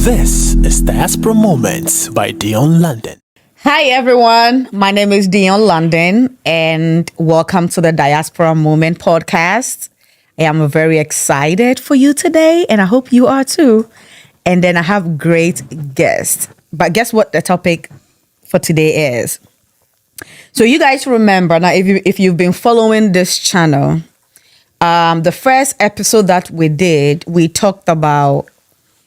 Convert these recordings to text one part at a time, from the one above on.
This is Diaspora Moments by Dion London. Hi everyone, my name is Dion London and welcome to the Diaspora Moment podcast. I am very excited for you today and I hope you are too. And then I have great guests. But guess what the topic for today is? So you guys remember, now if you've been following this channel, the first episode that we did, we talked about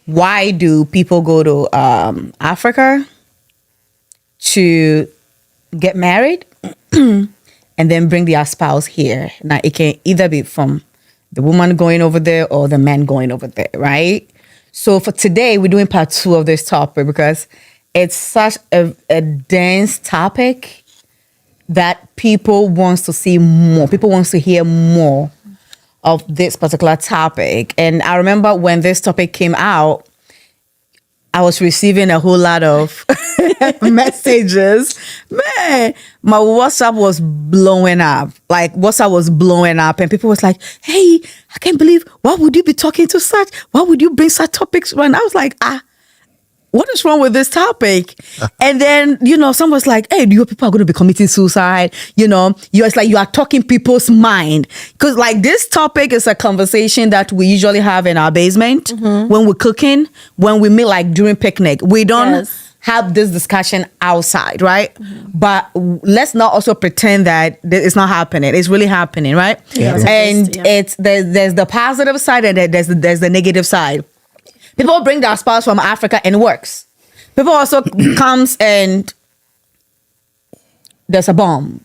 why do people go to Africa to get married and then bring their spouse here. Now, it can either be from the woman going over there or the man going over there, right? So for today, we're doing part 2 of this topic because it's such a dense topic that people wants to see more. People wants to hear more of this particular topic. And I remember when this topic came out, I was receiving a whole lot of messages. Man, my WhatsApp was blowing up. Like WhatsApp was blowing up and people was like, hey, I can't believe, why would you be talking to such? Why would you bring such topics? And I was like, what is wrong with this topic? And then, someone was like, hey, your people are going to be committing suicide. It's like you are talking people's mind. Because like this topic is a conversation that we usually have in our basement when we're cooking, when we meet like during picnic. We don't have this discussion outside, right? But let's not also pretend that it's not happening. It's really happening, right? Yeah. And there's the positive side and there's the negative side. People bring their spouse from Africa and it works. People also comes and there's a bomb.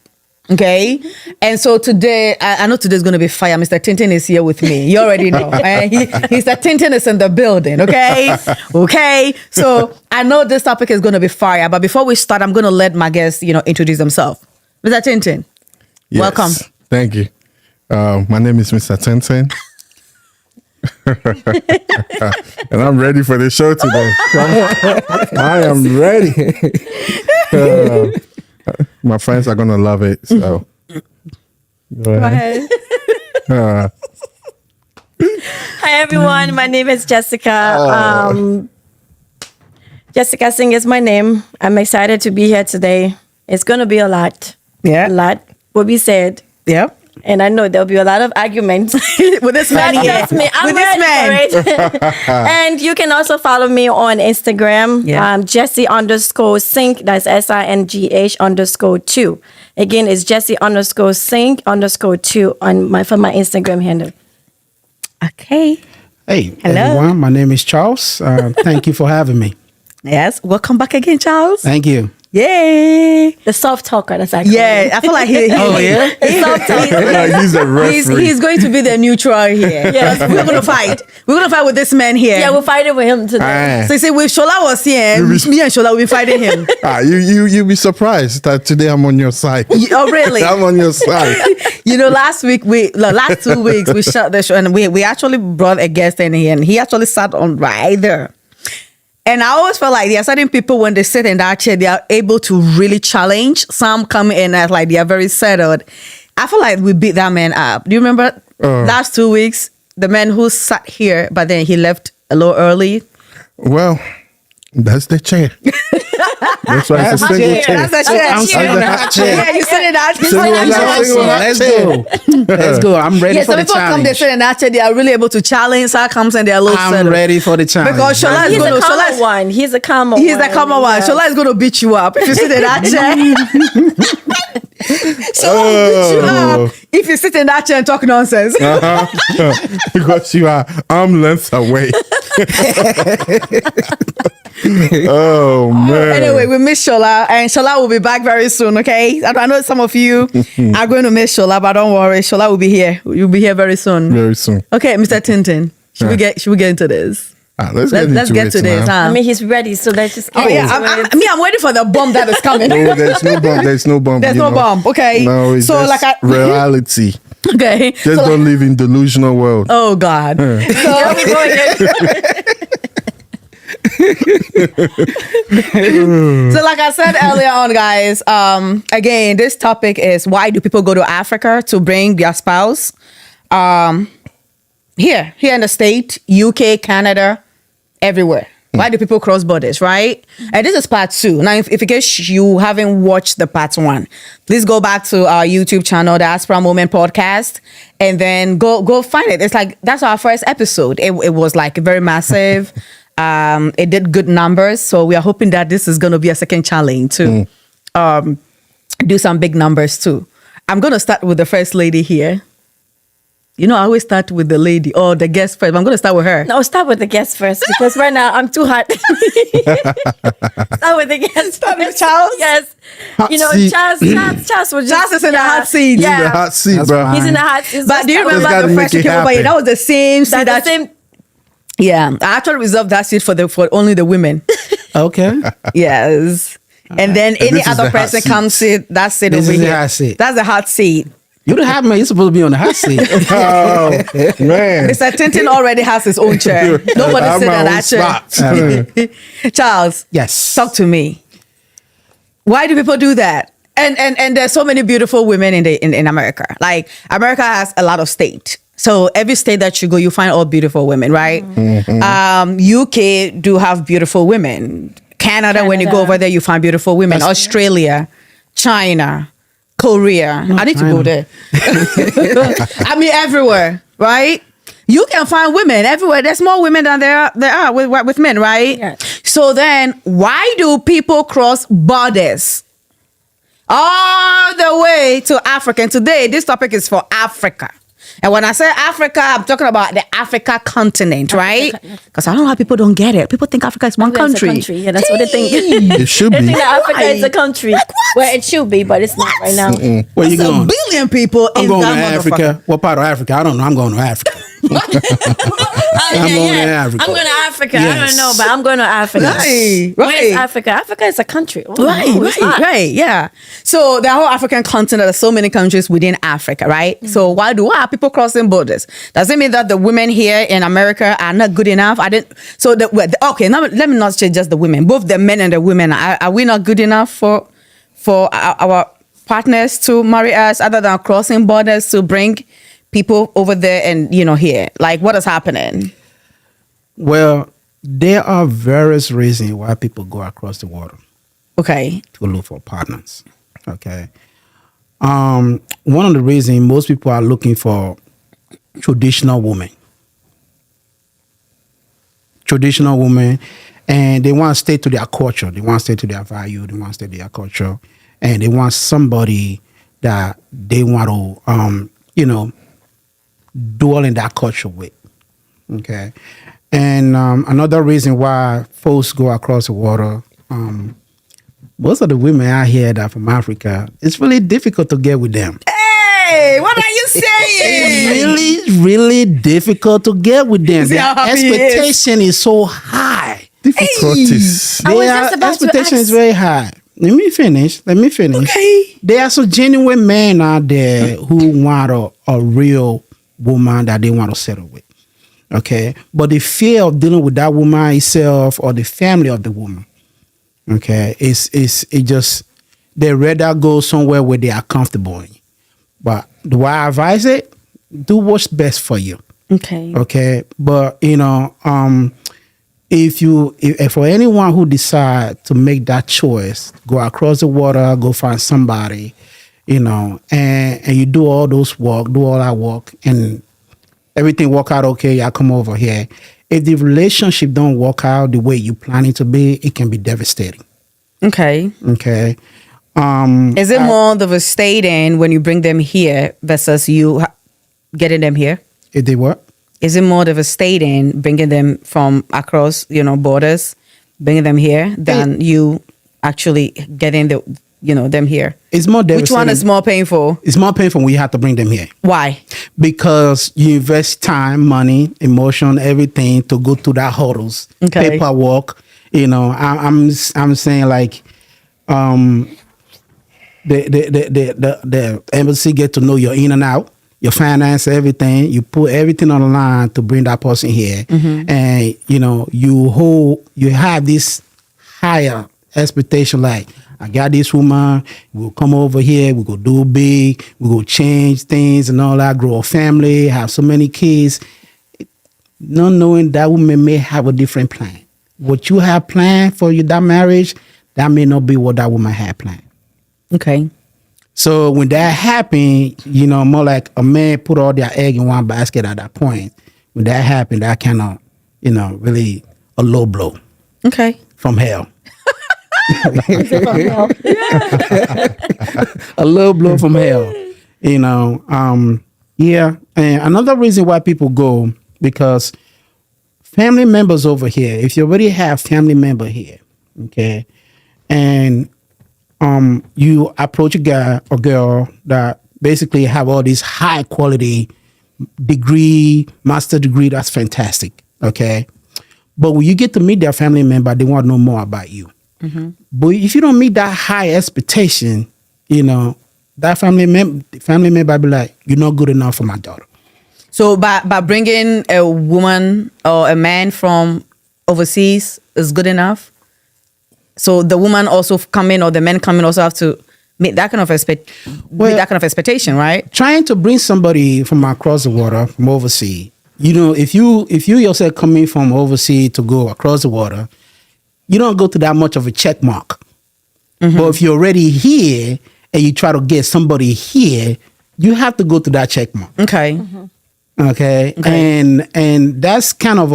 Okay? And so today, I know today's going to be fire. Mr. Tintin is here with me. You already know. Mr. Tintin is in the building. Okay? Okay? So I know this topic is going to be fire. But before we start, I'm going to let my guests, introduce themselves. Mr. Tintin, welcome. Thank you. My name is Mr. Tintin. And I'm ready for the show today. I am ready. My friends are gonna love it. So go ahead. Hi everyone, my name is Jessica. Jessica Singh is my name. I'm excited to be here today. It's gonna be a lot. Yeah. A lot will be said. Yep. And I know there'll be a lot of arguments with this man here. That's me. I'm ready for it. And you can also follow me on Instagram. Yeah. Jessie_Sink. That's SINGH_2. Again, it's Jessie_Sink_2 for my Instagram handle. Okay. Hey, hello everyone. My name is Charles. Thank you for having me. Yes. Welcome back again, Charles. Thank you. Yay. The soft talker. That's like I feel like oh yeah. The soft talker. He's a referee. He's going to be the neutral here. Yes. We're going to fight. We're going to fight with this man here. Yeah, we'll fight it with him today. So you see, if Shola was here, me and Shola will be fighting him. You'll be surprised that today I'm on your side. Oh, really? I'm on your side. Last 2 weeks, we shot the show and we actually brought a guest in here and he actually sat on right there. And I always felt like there are certain people, when they sit in that chair, they are able to really challenge. Some come in as like they are very settled. I feel like we beat that man up. Do you remember last 2 weeks, the man who sat here, but then he left a little early? Well, that's the chair. That's why it's a single chair. That's the chair. I'm sitting in that chair. Yeah, you sit in that Let's go. Let's go. I'm ready for some the people come, they challenge. sit in that chair, they are really able to challenge. So comes and they are a little I'm settled. ready for the challenge. Because Shola is He's going a to... calmer one. He's a calmer one. He's the common one. Yes. Shola is going to beat you up if you sit in that chair. Shola will beat you up if you sit in that chair and talk nonsense. Because you are arm length away. Oh man. Anyway, we miss Shola, and Shola will be back very soon. Okay, I know some of you are going to miss Shola, but don't worry, Shola will be here. You'll be here very soon. Very soon. Okay, Mr. Tintin, should we get into this? Let's get to this. I mean, he's ready, so let's just get Oh yeah, into it. I'm waiting for the bomb that is coming. No, there's no bomb. There's no bomb. There's you no know. bomb. Okay, No, it's so just reality. Okay, Just don't live in delusional world. Oh God. So, so like I said earlier on, guys, again, this topic is why do people go to Africa to bring their spouse? Here in the state, UK, Canada, everywhere. Why do people cross borders, right? And this is part 2. Now, if in case you haven't watched the part 1, please go back to our YouTube channel, the Diaspora Moment Podcast, and then go find it. It's like, that's our first episode. It was like very massive. It did good numbers. So we are hoping that this is going to be a second challenge to do some big numbers too. I'm going to start with the first lady here. You know, I always start with the lady or the guest first. But I'm going to start with her. No, start with the guest first because right now I'm too hot. Start with the guest. Start with Charles? Yes. Hot you know, seat. Charles was just. Charles is in the hot seat. Yeah. In the hot seat, That's bro. fine. He's in the hot seat. But do you Just remember gotta the make first you it came over here? happen. That was the same seat. That's the same. Yeah, I actually reserved that seat for only the women. Okay. Yes. And then any this is other the hot person seat. comes sit, that seat This over is the here. hot seat. That's the hot seat. You don't have me. You're supposed to be on the hot seat. Oh, man. Mr. Tintin already has his own chair. Nobody I'm sit my in own that chair. Charles, Yes. talk to me. Why do people do that? And there's so many beautiful women in America. Like America has a lot of state. So every state that you go, you find all beautiful women, right? UK do have beautiful women. Canada, when you go over there, you find beautiful women. Australia, China, Korea. I need to go there. I mean, everywhere, right? You can find women everywhere. There's more women than there are with men, right? Yeah. So then, why do people cross borders all the way to Africa? And today, this topic is for Africa. And when I say Africa, I'm talking about the Africa continent, right? Because I don't know how people don't get it. People think Africa is one It's a country. country. Yeah, that's what they think. It should They be. think that Africa is a Why? country. Well, it should be, but it's not right now. Where you There's going? a billion people I'm in going to that Africa. motherfucker. What part of Africa? I don't know. I'm going to Africa. I'm going to Africa. I'm going to Africa. I Yes. don't know, but I'm going to Africa. Right, Where right. is Africa? Africa is a country. Oh, Right, no, it's not. right, yeah. So the whole African continent, there's so many countries within Africa, right? So why are people crossing borders? Does it mean that the women here in America are not good enough? Okay, now let me not say just the women. Both the men and the women, are we not good enough for our partners to marry us other than crossing borders to bring people over there and, here? Like, what is happening? Well, there are various reasons why people go across the water Okay. to look for partners. Okay. One of the reasons most people are looking for traditional women. Traditional women, and they want to stay to their culture. They want to stay to their value. They want to stay to their culture, and they want somebody that they want to, dwell in that culture with. Okay, and another reason why folks go across the water, most of the women out here that are from Africa, it's really difficult to get with them. Hey, what are you saying? It's really, really difficult to get with them. See Their how happy he is? expectation is so high. Difficulties. I was Their just about to expectation is ask. very high. Let me finish. Okay. There are some genuine men out there who want a real woman that they want to settle with. Okay. But the fear of dealing with that woman itself or the family of the woman, okay, they rather go somewhere where they are comfortable in. But do I advise it? Do what's best for you. Okay. Okay. But if for anyone who decide to make that choice, go across the water, go find somebody, and you do all that work, and everything work out okay, y'all come over here. If the relationship don't work out the way you plan it to be, it can be devastating. Okay. Okay. Is it more devastating when you bring them here versus you getting them here? If they what? Is it more devastating bringing them from across, borders, bringing them here than you actually getting them here? It's more Which devastating. one is more painful? It's more painful when you have to bring them here. Why? Because you invest time, money, emotion, everything to go through that hurdles, Okay. paperwork. I'm saying like, the embassy get to know your in and out, your finance, everything. You put everything on the line to bring that person here, and you have this higher expectation. Like, I got this woman. We'll come over here. We go do big. We go change things and all that. Grow a family. Have so many kids. Not knowing that woman may have a different plan. What you have planned for that marriage, that may not be what that woman had planned. Okay. So when that happened, more like a man put all their egg in one basket at that point. When that happened, that kind of, really a low blow Okay. from hell. A low blow from hell. Yeah. And another reason why people go, because family members over here, if you already have family member here, okay, and you approach a guy or girl that basically have all these high quality degree, master degree, that's fantastic, okay? But when you get to meet their family member, they want to know more about you. Mm-hmm. But if you don't meet that high expectation, that family member be like, you're not good enough for my daughter. So by bringing a woman or a man from overseas is good enough? So the woman also coming or the men coming also have to meet that kind of meet that kind of expectation, right? Trying to bring somebody from across the water, from overseas, if you yourself coming from overseas to go across the water, you don't go to that much of a check mark. Mm-hmm. But if you're already here and you try to get somebody here, you have to go to that check mark. Okay. Mm-hmm. Okay. And that's kind of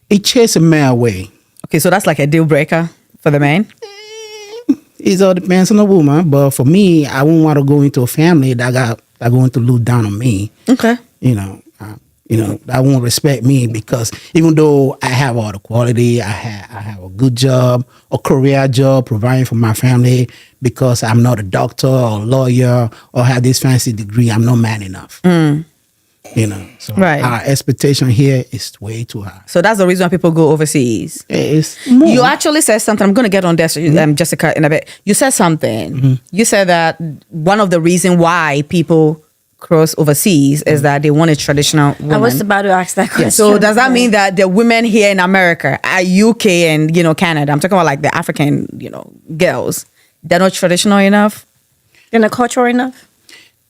it chases a man away. Okay, so that's like a deal breaker for the man? It all depends on the woman, but for me, I wouldn't want to go into a family that going to look down on me. Okay. That won't respect me because even though I have all the quality, I have a good job, a career job, providing for my family, because I'm not a doctor or a lawyer or have this fancy degree, I'm not man enough. So right. Our expectation here is way too high. So that's the reason why people go overseas. It's more. You actually said something. I'm going to get on this, Jessica, in a bit. You said something. Mm-hmm. You said that one of the reasons why people cross overseas is that they want a traditional woman. I was about to ask that question. So does that mean that the women here in America, UK and Canada, I'm talking about like the African girls, they're not traditional enough? They're not cultural enough?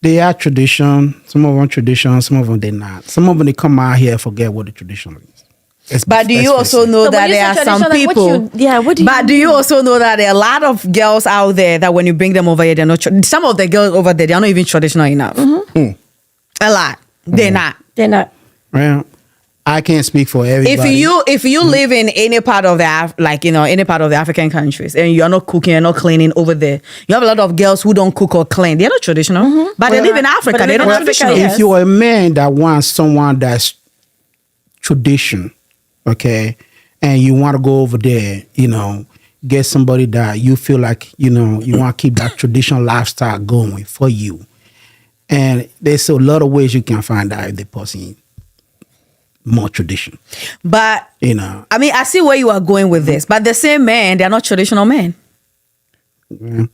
They are tradition. Some of them tradition. Some of them they're not. Some of them they come out here and forget what the tradition is. But do you also know that there are some people? But do you also know that there are a lot of girls out there that when you bring them over here, they're not. Some of the girls over there, they're not even traditional enough. Mm-hmm. A lot. They're not. They're not. Well, I can't speak for everybody. If you live in any part of any part of the African countries and you're not cooking, you're not cleaning over there, you have a lot of girls who don't cook or clean. They're not traditional, but they live in Africa. They're not traditional. If you're a man that wants someone that's tradition, okay, and you want to go over there, get somebody that you feel like you want to keep that traditional lifestyle going for you, and there's a lot of ways you can find out if the person more tradition. But I mean, I see where you are going with this, but the same men, they're not traditional men.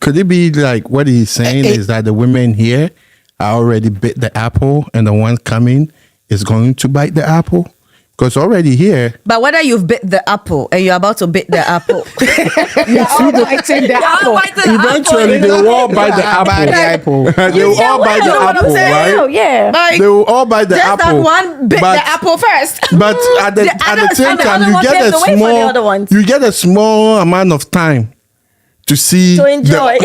Could it be like what he's saying is that the women here are already bit the apple and the one coming is going to bite the apple? Because already here. But whether you've bit the apple and you're about to bite the apple, you're all biting the apple. Eventually, they will all bite the apple. They will all bite the apple, right? Yeah. Like, they will all bite the just apple. That one bit the apple first. But at the same time, you get a small amount of time to see to enjoy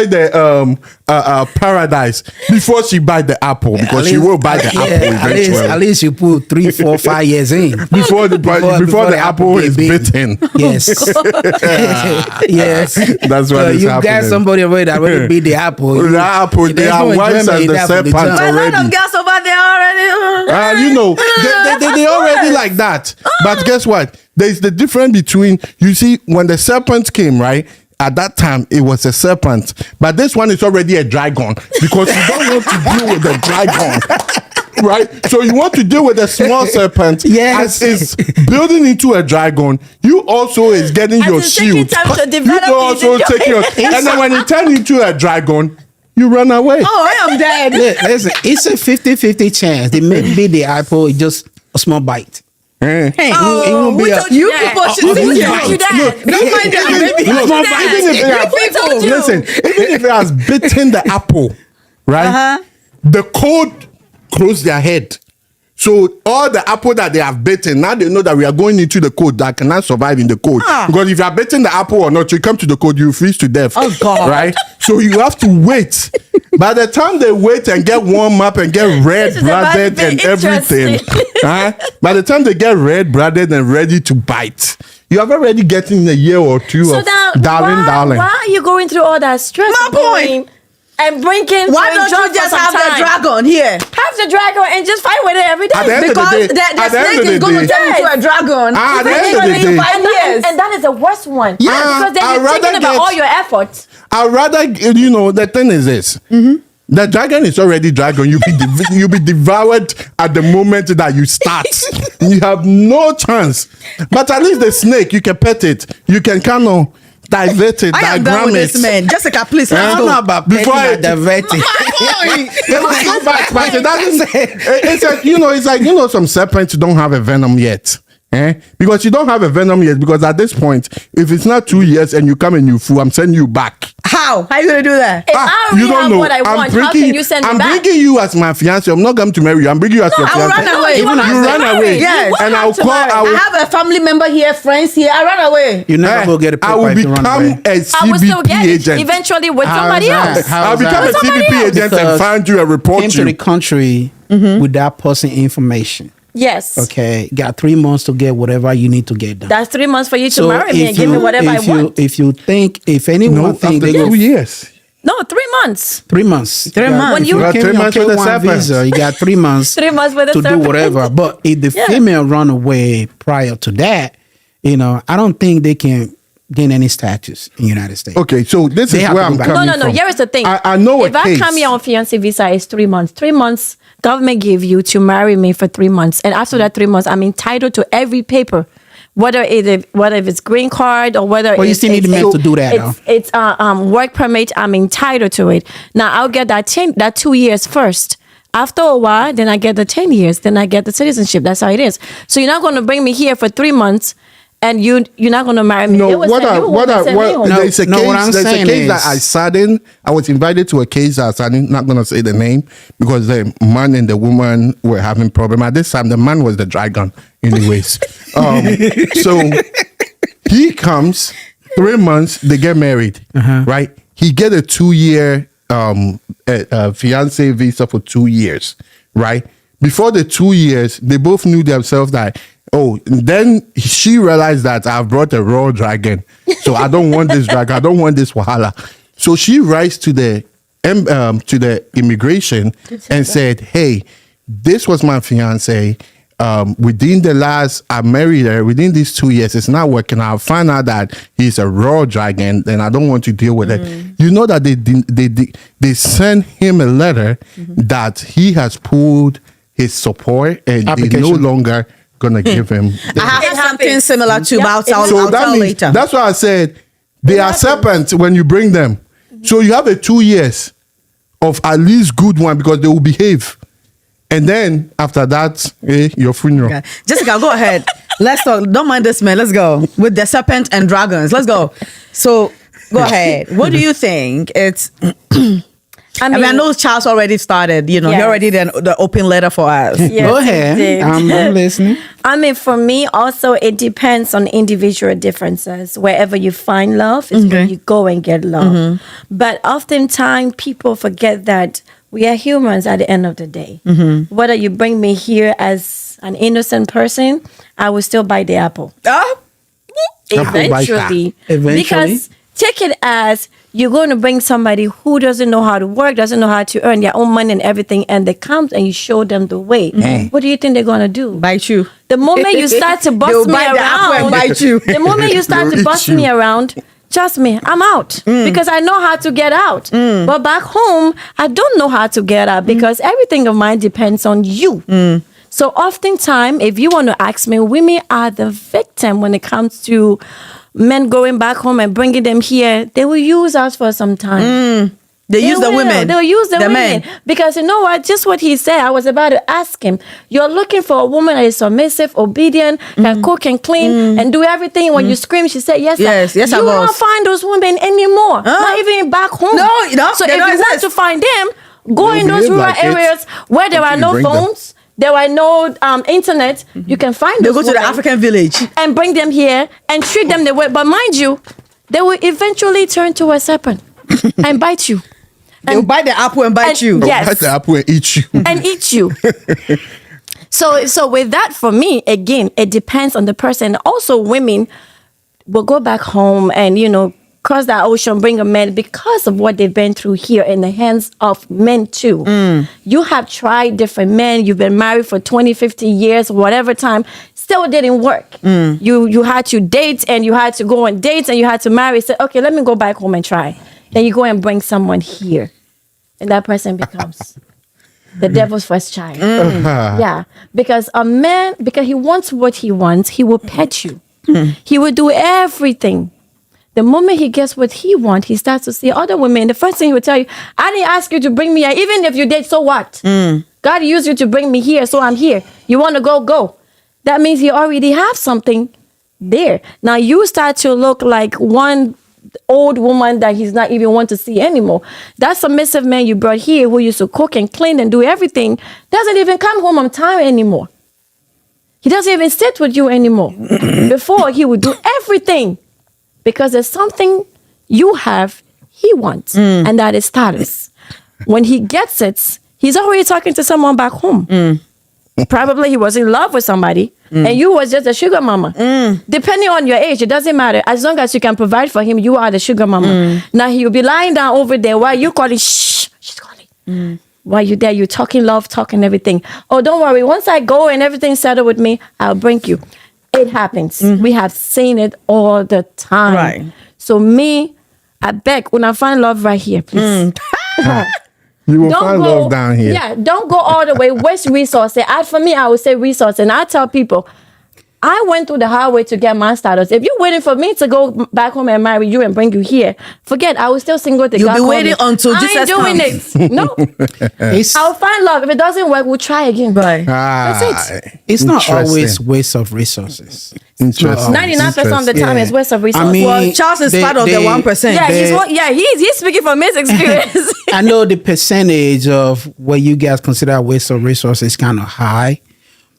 the paradise before she bite the apple, because she will bite the apple eventually. At least you put 3, 4, 5 years in before the apple is bitten. Yes. Yes. That's what is happening. You got somebody already that already beat the apple. The apple, they are wives and the serpent already. A lot of girls over there already. They already like that. But guess what? There's the difference between, you see, when the serpent came, right? At that time, it was a serpent. But this one is already a dragon, because you don't want to deal with the dragon. Right? So you want to deal with a small serpent. Yes. As it's building into a dragon. You also is getting your shield. You also take your... And then when it turns into a dragon, you run away. Oh, I am dead. Listen, it's a 50-50 chance. They may beat the apple, just a small bite. Eh? Hey, It won't be a- you that? people should Who see told you that? Don't mind that, baby. Look, Look, even if it has, Who told you? listen, even if it has bitten the apple, right? Uh-huh. The cold closed their head. So all the apple that they have bitten, now they know that we are going into the cold that cannot survive in the cold. Because if you are bitten the apple or not, you come to the cold, you freeze to death. Oh, God. Right? So you have to wait. By the time they wait and get warm up and get red This is about to blooded be and everything, interesting. by the time they get red blooded and ready to bite, you have already getting a year or two So of now, darling. why are you going through all that stress? My of going point. And bringing. why to don't enjoy you for just some have the time? dragon here? Have the dragon and just fight with it every day. At the end of the Because day- the at the end snake of the is going to day- turn into a dragon. At the If end it's of the gonna be day- 5 years. And that is the worst one. Yeah. Because then I'd you're rather thinking about get- all your efforts. I'd rather, the thing is this. The dragon is already dragon. You'll be devoured at the moment that you start. You have no chance. But at least the snake, you can pet it. You can kind of divert it, I am done diagram with it. this man. Jessica, please, I let's don't know go. about Before petting I- and diverting. But it doesn't say. It's like, it's like, some serpents don't have a venom yet. Because you don't have a venom yet. Because at this point, if it's not 2 years and you come and you fool, I'm sending you back. How? How are you going to do that? If I already have what I want, how can you send me I'm back? bringing you as my fiance. I'm not going to marry you. I'm bringing you as your I will fiance. run away. you Even want if- You to run marry. away. Yes. You And want I'll to call. marry. I I will, have a family member here, friends here. I run away. You never go get a I will paper to run become away. a I will still CBP get it agent. eventually with How somebody is that? else. How I'll is become a that? CBP agent and Because find you and report Came to the you. country with that person information. Yes. Okay, got 3 months to get whatever you need to get done. That's 3 months for you to marry me and give me whatever I want. If anyone No, think after they go 2 years. No, 3 months. 3 months, 3 months. When you- got 3 months with the serpent. visa, you got 3 months 3 months with the to do serpent. whatever. But if the Yeah. female run away prior to that, I don't think they can gain any status in the United States. Okay, so this They is have where to I'm go back. coming No, from. Here is the thing. I know if a I case. come here on fiancé visa, it's 3 months. 3 months, government give you to marry me for 3 months, and after that 3 months, I'm entitled to every paper, whether it's green card or whether Well, you it's, still need the man to do that, It's work permit. I'm entitled to it. Now I'll get that 2 years first. After a while, then I get the 10 years. Then I get the citizenship. That's how it is. So you're not going to bring me here for 3 months. And you're not going to marry me. No, They will send- you will send me home. No, there's a no, case, what I'm there's a saying case is- that I sat in. I was invited to a case that I sat in, not going to say the name, because the man and the woman were having problem. At this time, the man was the dragon anyways. So he comes, 3 months, they get married, right? He get a 2-year fiance visa for 2 years, right? Before the 2 years, they both knew themselves that, then she realized that I've brought a raw dragon. So I don't want this dragon. I don't want this wahala. So she writes to the immigration and said, hey, this was my fiance. I married her. Within these 2 years, it's not working out. I find out that he's a raw dragon, then I don't want to deal with it. You know that they sent him a letter that he has pulled his support and they no Application. longer gonna give him. I have It something happens. similar to, Yeah, but I'll it tell, happens. I'll So that tell means later. that's why I said they are happens. serpents when you bring them. So you have a 2 years of at least good one because they will behave. And then after that, your funeral. Okay. Jessica, go ahead. Let's talk. Don't mind this man. Let's go with the serpent and dragons. Let's go. So go ahead. What do you think? It's. I mean, I know Charles already started. He Yes. already did the open letter for us. Yes, Go he ahead. did. I'm listening. I mean, for me, also, it depends on individual differences. Wherever you find love is where you go and get love. But oftentimes, people forget that we are humans at the end of the day. Whether you bring me here as an innocent person, I will still bite the apple. Eventually. Eventually? Because take it as you're going to bring somebody who doesn't know how to work, doesn't know how to earn their own money and everything, and they come and you show them the way. What do you think they're going to do? Bite you. The moment you start to They'll bust me bite the apple and around, bite you. the moment you start to They'll bust eat me you. around, trust me, I'm out because I know how to get out. But back home, I don't know how to get out because everything of mine depends on you. So oftentimes, if you want to ask me, women are the victim when it comes to men going back home and bringing them here. They will use us for some time. They use the will. women. They'll use the women. men. Because you know what? Just what he said, I was about to ask him. You're looking for a woman that is submissive, obedient, can cook and clean and do everything. When you scream, she said, yes, Yes, sir. yes, I You was. don't find those women anymore. Not even back home. No, So they if you don't want exist. to find them, go They in those behave rural like it areas where there are until no you bring them. phones, there are no internet. You can find They those go to the women African village. and bring them here and treat them the way. But mind you, they will eventually turn to a serpent and bite you. They'll bite the apple and bite and- you. Yes. Bite the apple and eat you. And eat you. So with that, for me, again, it depends on the person. Also, women will go back home and, cross that ocean, bring a man because of what they've been through here in the hands of men too. You have tried different men. You've been married for 20, 50 years, whatever time. Still didn't work. You had to date and you had to go on dates and you had to marry. Say, okay, let me go back home and try. Then you go and bring someone here. And that person becomes the devil's first child. Yeah. Because a man, because he wants what he wants, he will pet you. He will do everything. The moment he gets what he wants, he starts to see other women. The first thing he will tell you, I didn't ask you to bring me here. Even if you did, so what? God used you to bring me here, so I'm here. You want to go, go. That means you already have something there. Now you start to look like one old woman that he's not even want to see anymore. That submissive man you brought here who used to cook and clean and do everything doesn't even come home on time anymore. He doesn't even sit with you anymore. Before, he would do everything because there's something you have he wants, and that is status. When he gets it, he's already talking to someone back home. Probably he was in love with somebody and you was just a sugar mama. Depending on your age, it doesn't matter. As long as you can provide for him, you are the sugar mama. Now he'll be lying down over there while you calling, shh, she's calling. While you're there, you're talking love, talking everything. Oh, don't worry. Once I go and everything's settled with me, I'll bring you. It happens. We have seen it all the time. Right. So me, I beg, when I find love right here, please. You will find love down here. Yeah, don't go all the way. Waste resources. For me, I would say resources. And I tell people, I went through the hard way to get my status. If you're waiting for me to go back home and marry you and bring you here, forget. I was still single. You'll be waiting until I Jesus ain't doing comes. it. No, It's, I'll find love. If it doesn't work, we'll try again. Right. That's it. it's not Interesting. always waste of resources. Interesting. 99% of the time Yeah. is waste of resources. I mean, Well, Charles is part of the 1%. yeah, they- he's speaking from his experience. I know the percentage of what you guys consider waste of resources is kind of high,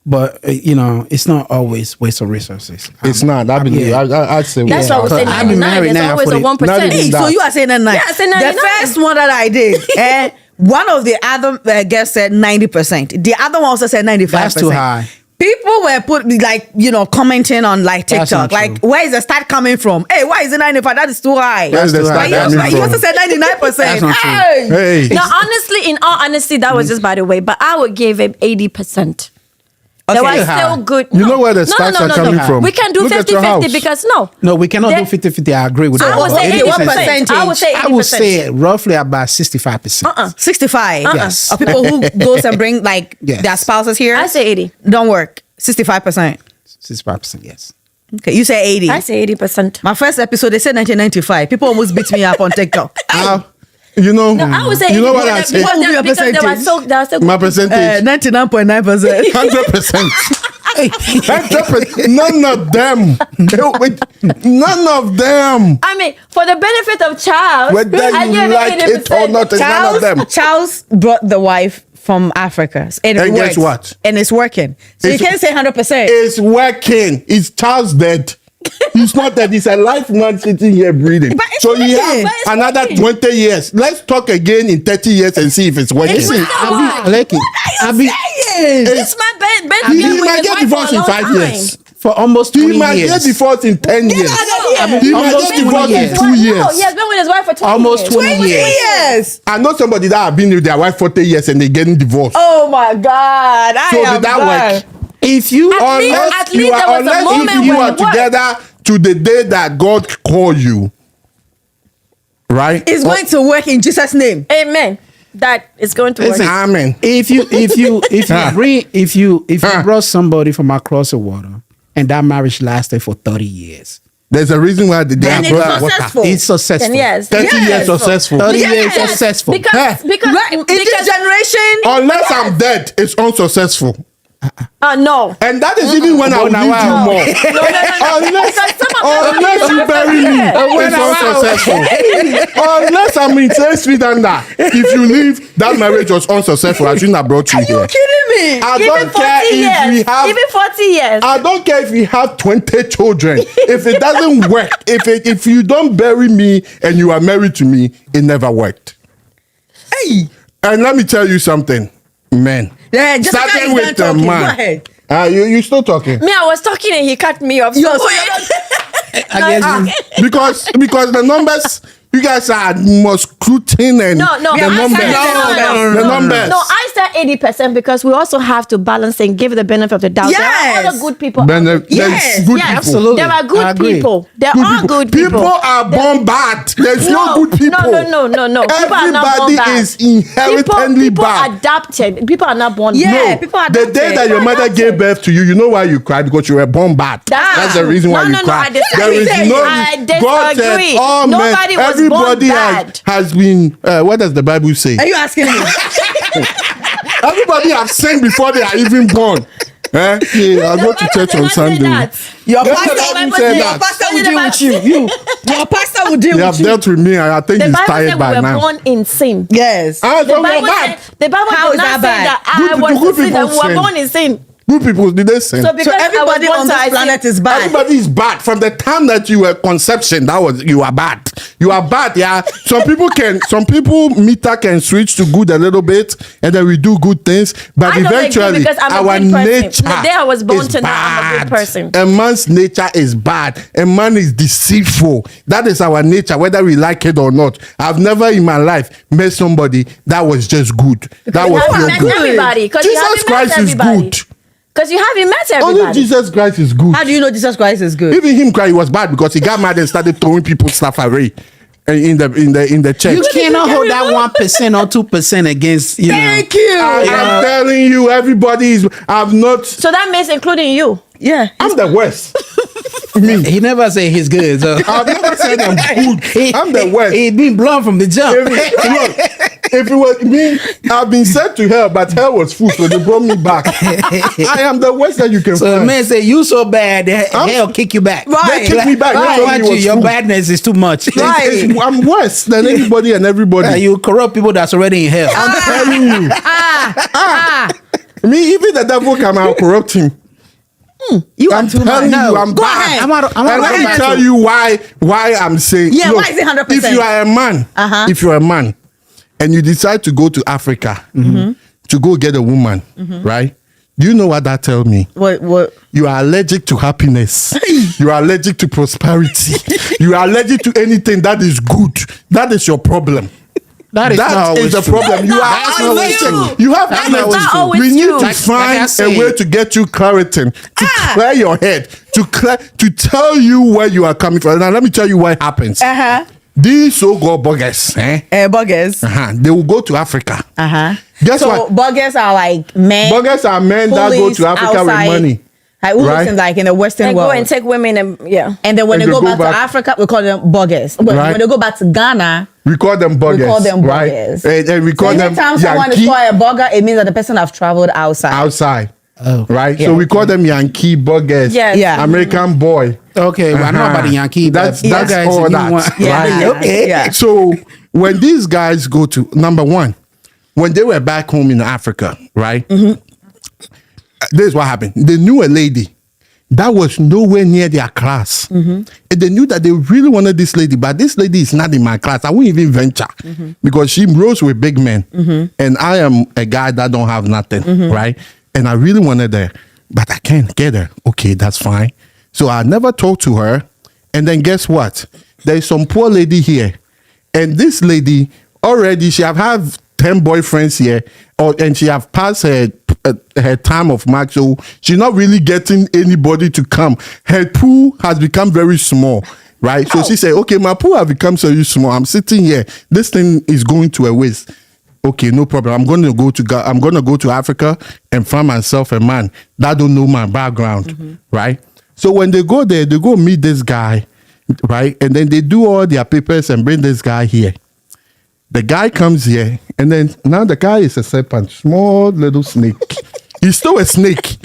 but it's not always waste of resources. It's not. I believe. Yeah. I'd say. That's why I would say I've been 99. married There's now always for a the- 1%. not even Hey, so that. you are saying that 9. Yeah, I said 99. The first one that I did, one of the other guests said 90%. The other one also said 95%. That's too high. People were commenting on That's TikTok, not true. where is the start coming from? Hey, why is it 95? That is too high. Where's the too start high. But coming you also from? said 99%. That's not true. Hey. Hey. Now, honestly, in all honesty, that was just by the way, but I would give it 80%. There Okay. was still good. You know where the no, stats no, are no, coming no. from. We can do Look at your 50-50 house. because No, we cannot There- do 50-50. I agree with I that. would say 80%. 80%. I would say 80%. I would say roughly about 65%. 65. Yes. Of people who goes and bring Yes. their spouses here. I say 80. Don't work. 65%. 65%, yes. Okay, you say 80. I say 80%. My first episode, they said 1995. People almost beat me up on TikTok. You know. No, I would say 80%. You know what I say? What would be your Because there percentage? was so My percentage. 99.9%. 100%. 100%. None of them. None of them. I mean, for the benefit of Charles, Whether I you give like it or 80%. not, it's none of them. Charles brought the wife from Africa. And, it And guess works. what? And it's working. So It's- you can't say 100%. It's working. It's Charles dead. He's not dead. He's a life man sitting here breathing. But it's So you working. have But it's another working. 20 years. Let's talk again in 30 years and see if it's working. It's working. I like it. I be This man been He together with might his get wife for a divorced in long 5 time. years. for almost He 20 might years. get divorced in 10 years. out of here. He might Almost get divorced 20 in years. 2 No, years. he has been with his wife for 20 Almost years. 20 years. Yes. I know somebody that have been with their wife 40 years and they're getting divorced. Oh my God. I So am did that done. work? If you At least- Unless at you least there are, was a unless moment if you when are it worked. together to the day that God called you, right? It's going to work in Jesus' name. Amen. That is going to work. Listen, Amen. if you Ah. brought somebody from across the water and that marriage lasted for 30 years, There's a reason why they And are it's blood water. successful. It's successful. 10 years. 30 years successful. 30 Yes. years successful. Because In this generation, Unless I'm dead, it's unsuccessful. no. And that is even when I will now, need you wow. more. Unless you bury me, it's unsuccessful. Unless I'm in 6 feet under. If you leave, that marriage was unsuccessful. I shouldn't have brought you are you here. kidding me? I Even don't 40 care if we years. have. Even 40 years. I don't care if we have 20 children. If it doesn't work, if you don't bury me and you are married to me, it never worked. Hey. And let me tell you something, man. Yeah, Jessica Starting is with done the talking. Go man. ahead. You still talking? Me, I was talking and he cut me off. You're So- I guess because the numbers, you guys are scrutin and No, the I numbers. said, The numbers. No, I said 80% because we also have to balance and give the benefit of the doubt. There are Yes. other good people. Then out there. Yes, good Yes. people. Absolutely. There are I good agree. people. There Good are people. good people. People are born bad. There's no good people. No. People are not born Everybody bad. is inherently people bad. adapted. People are not born Yeah, bad. people are The day that your mother gave birth to you, you know why you cried? Because you were born bad. That's the reason why No, you no, no, cried. I disagree. There is no. I God said, disagree. all men, Nobody was everybody born bad. has been. What does the Bible say? Are you asking me? Everybody have sinned before they are even born. Eh? Yeah, I go to church on Sunday. Your That's pastor, the Bible your said that. pastor will deal with you. Your pastor will deal They with have you. dealt with me. I think The he's Bible tired said by we were now. born in sin. Yes. Ah, The so we are Bible, bad. How did is not that say bad? that Good I people- was good in sin, that people we were sin. born in sin. Good people, did they sin? So because So I was everybody born on to this I planet sin. is bad. Everybody is bad. From the time that you were conception, you are bad. You are bad, yeah. Some people meter can switch to good a little bit, and then we do good things. But I don't agree eventually, because I'm a our good person. nature The day I was born is to now, I'm a good bad. person. A man's nature is bad. A man is deceitful. That is our nature, whether we like it or not. I've never in my life met somebody that was just good. That was You pure haven't met good. everybody. 'Cause you Jesus haven't Christ met is everybody. good. Because you haven't met everybody. Only Jesus Christ is good. How do you know Jesus Christ is good? Even him cry, he was bad because he got mad and started throwing people's stuff away in the church. You cannot hold that 1% or 2% against you. Thank you. I'm telling you, everybody is. I've not. So that means including you. Yeah. I'm the worst. He never say he's good. So. I've never said I'm good. I'm the worst. He been blown from the jump. If it was me, I've been sent to hell, but hell was full, so they brought me back. I am the worst that you can So the find. man say you so bad, hell kick you back. Right. They kick me back. They Right. told me it was Your full. badness is too much. I'm worse than anybody and everybody. You corrupt people that's already in hell. I'm telling you. Me, even the devil come out corrupt him. You I'm are too telling much. you, I'm Go bad. ahead. I'm out And let me tell you why I'm saying. Yeah, look, why is it 100%? If you are a man, if you're a man, and you decide to go to Africa to go get a woman, right? Do you know what that tells me? What? You are allergic to happiness. You are allergic to prosperity. You are allergic to anything that is good. That is your problem. That is not That always is the true. problem. You are That's not always true. allergic. You have That's allergies. not always We need true. to Like find I a say. way to get you keratin, to clear your head, to tell you where you are coming from. Now let me tell you what happens. These so-called buggers, Buggers. they will go to Africa. Guess So what? buggers are like men. Buggers are men that go police to Africa outside. with money. Like who lives Right? in like in the Western And world. go and take women and And then when And they they go go back to back- Africa, we call them buggers. But Right. when they go back to Ghana, We call them buggers. call them right? buggers. And we call so them anytime someone is Yankee called a bugger, it means that the person have traveled outside. outside. Oh. Right? Yeah. So we call them Yankee buggers. Yes. Yeah. American boy. Okay, well, I know about the Yankee. That's but that's guys, all you that. want- Yeah, Right? yeah, Okay. yeah. So when these guys go to number one, when they were back home in Africa, right? This is what happened. They knew a lady that was nowhere near their class. And they knew that they really wanted this lady, but this lady is not in my class. I won't even venture because she rose with big men. And I am a guy that don't have nothing, right? And I really wanted her, but I can't get her. Okay, that's fine. So I never talked to her. And then guess what? There's some poor lady here. And this lady already, she have had 10 boyfriends here, and she have passed her time of mark, so she's not really getting anybody to come. Her pool has become very small, right? So she said, okay, my pool has become so small. I'm sitting here. This thing is going to a waste. Okay, no problem. I'm going to go to Africa and find myself a man that don't know my background, right? So when they go there, they go meet this guy. right? And then they do all their papers and bring this guy here. The guy comes here, and then now the guy is a serpent, small little snake. He's still a snake.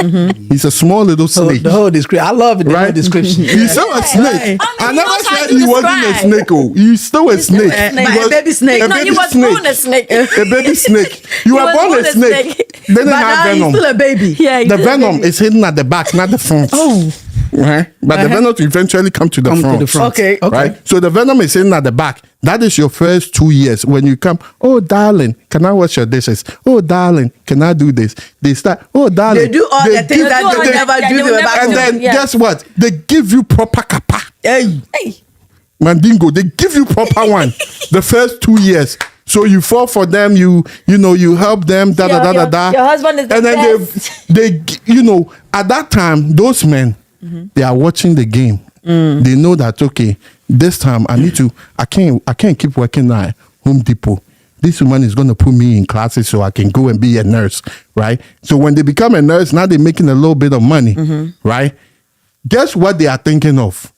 He's a small little snake. The whole description. I love it. The whole Right? description. He's still a snake. I he never knows how said to he wasn't a describe. snake. Oh, he's still a snake. a snake. But a baby snake. A No, he baby was snake. born a snake. A baby snake. You were born a snake. They didn't But have now he's venom. still a baby. Yeah, The venom is hidden at the back, not the front. Oh. Right? But the venom will eventually come to the Come to front. the front. Okay. Right? So the venom is hidden at the back. That is your first 2 years. When you come, oh darling, can I wash your dishes? Oh darling, can I do this? They start, oh darling. They do all the things give- that do all they that- never yeah, do they to will the never back. And do. then Yeah. guess what? They give you proper kappa. Hey. Hey. Mandingo, they give you proper one the first 2 years. So you fall for them, you know, you help them, da da da da da. Your husband is the and then best. they, you know, at that time, those men, they are watching the game. They know that okay, this time I can't keep working at Home Depot. This woman is going to put me in classes so I can go and be a nurse, right? So when they become a nurse, now they're making a little bit of money, right? Guess what they are thinking of?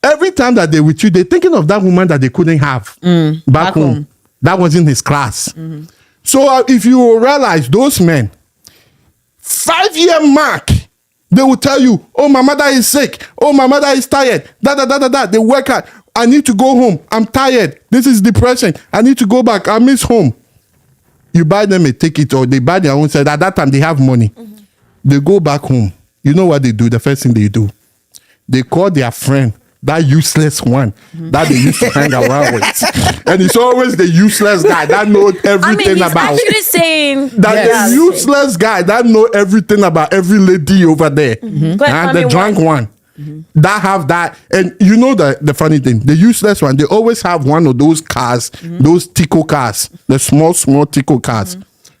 Every time that they're with you, they're thinking of that woman that they couldn't have back home. That was in his class. So if you realize those men, 5-year mark, they will tell you, oh, my mother is sick. Oh, my mother is tired. Da, da, da, da, da. They work hard. I need to go home. I'm tired. This is depression. I need to go back. I miss home. You buy them a ticket or they buy their own set. At that time, they have money. They go back home. You know what they do? The first thing they do, they call their friend, that useless one that they used to hang around with. And it's always the useless guy that knows I everything mean, he's about. actually saying That Yes. the useless guy that know everything about every lady over there. Go ahead, And tell the me drunk one. that have that. And you know the funny thing, the useless one, they always have one of those cars, those Tico cars, the small Tico cars.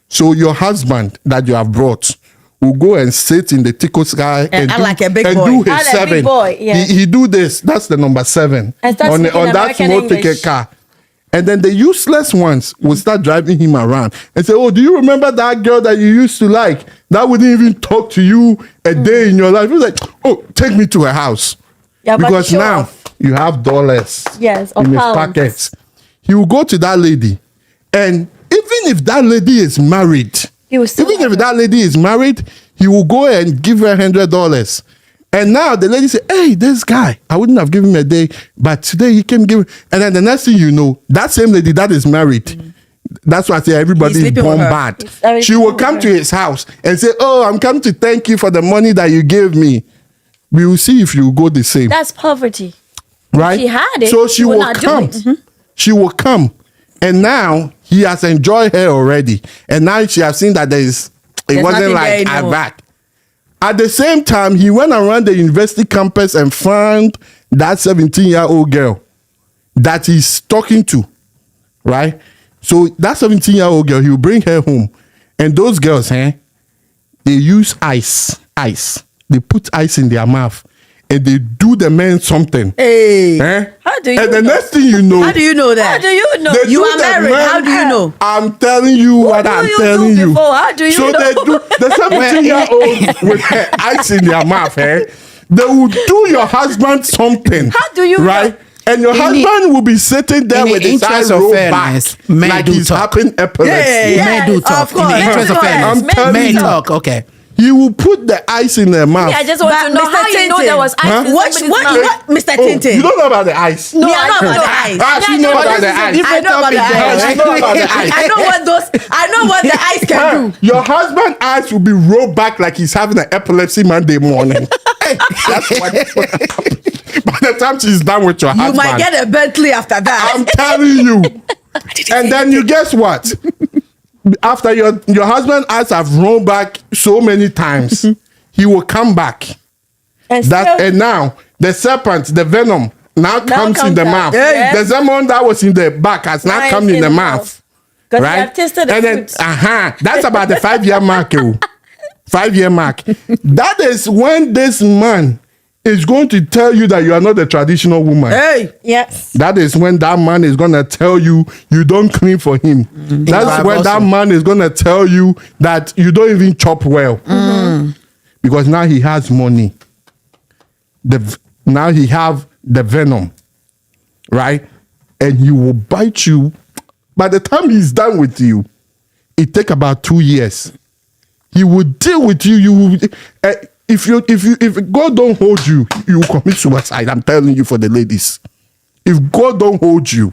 So your husband that you have brought will go and sit in the Tico car and act like a big and boy. do his Act like a big 7. boy, yeah. He do this. That's the number 7 And start on speaking that American small English. ticket car. And then the useless ones will start driving him around and say, oh, do you remember that girl that you used to like? That wouldn't even talk to you a day in your life. He's like, oh, take me to her house. Yeah, but Because show now off. you have dollars Yes, or in his pounds. pockets. He will go to that lady. And even if that lady is married, He will still even have if that lady is married, he will go and give her $100. And now the lady say, hey, this guy, I wouldn't have given him a day, but today he came give. And then the next thing you know, that same lady that is married, that's why I say everybody He's is sleeping with born her. bad. He's She will sleeping come with to her. his house and say, oh, I'm come to thank you for the money that you gave me. We will see if you go the same. That's poverty. Right? she had it, so she she will will not do come. it. She will come. And now he has enjoyed her already. And now she has seen that it There's wasn't nothing like there at anymore. back. At the same time, he went around the university campus and found that 17-year-old girl that he's talking to. Right? So that 17-year-old girl, he will bring her home. And those girls, they use ice. They put ice in their mouth. And they do the man something. Hey. How do you And the know? next thing you know, How do you know that? How do you know? they You do are the married. man- How do you know? I'm telling you what do I'm you telling do you. before? How do you so know? they do the 17-year-old with her ice in their mouth, they will do your husband something. How do you right? know? And your In the- husband will be sitting there in the with his eyes interest of rolled fairness, back, men like do he's talk. having epilepsy. Yeah. Men do Yes, talk. of In the course. interest of Men do fairness. I'm telling Men you. talk. Okay. He will put the ice in their mouth. Yeah, I just want But to know Mr. how you know Tintin, there was ice in What, somebody's what, mouth. what, Mr. Oh, Tintin? you don't know about the ice. Me, I I know don't about know. the ice. Ah, she Yeah, know but about this the is a ice. I know about the ice. She know about the ice. I know what those. I know what the ice can do. Your husband's eyes will be rolled back like he's having an epilepsy Monday morning. That's what. By the time she's done with your You husband, might get a Bentley after that. I'm telling you. And then you guess what? After your husband's eyes have rolled back so many times, he will come back. And And now the serpent, the venom, now comes in comes the out. mouth. Yes. The demon that was in the back has now Right come in the mouth. Because Right? you have tasted the And then, fruit. that's about the 5-year mark. 5-year mark. That is when this man is going to tell you that you are not a traditional woman. Hey. Yes. That is when that man is going to tell you you don't clean for him. That's when that man is going to tell you that you don't even chop well. Because now he has money. Now he have the venom, right? And he will bite you. By the time he's done with you, it take about 2 years. He will deal with you. You will, if God don't hold you, you will commit suicide. I'm telling you, for the ladies, if God don't hold you,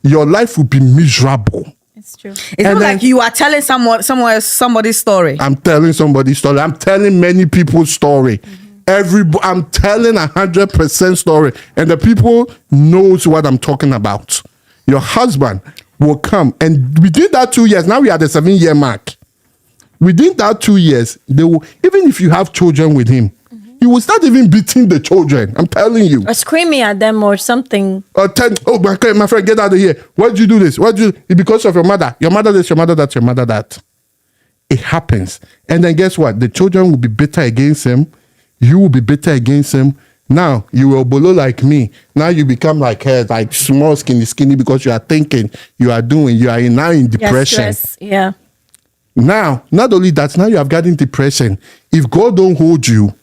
your life will be miserable. It's true. It's not like you are telling somebody's story. I'm telling somebody's story. I'm telling many people's story. I'm telling 100% story, and the people knows what I'm talking about. Your husband will come, and within that 2 years, now we are the 7-year mark. Within that 2 years, they will, even if you have children with him, he will start even beating the children. I'm telling you. Or screaming at them or something. Or my friend, get out of here. Why did you do this? It's because of your mother. Your mother this, your mother that, your mother that. It happens. And then guess what? The children will be bitter against him. You will be bitter against him. Now you will below like me. Now you become like her, like small, skinny, because you are thinking, you are now in depression. Stress. Yeah. Now, not only that, now you have gotten depression. If God don't hold you,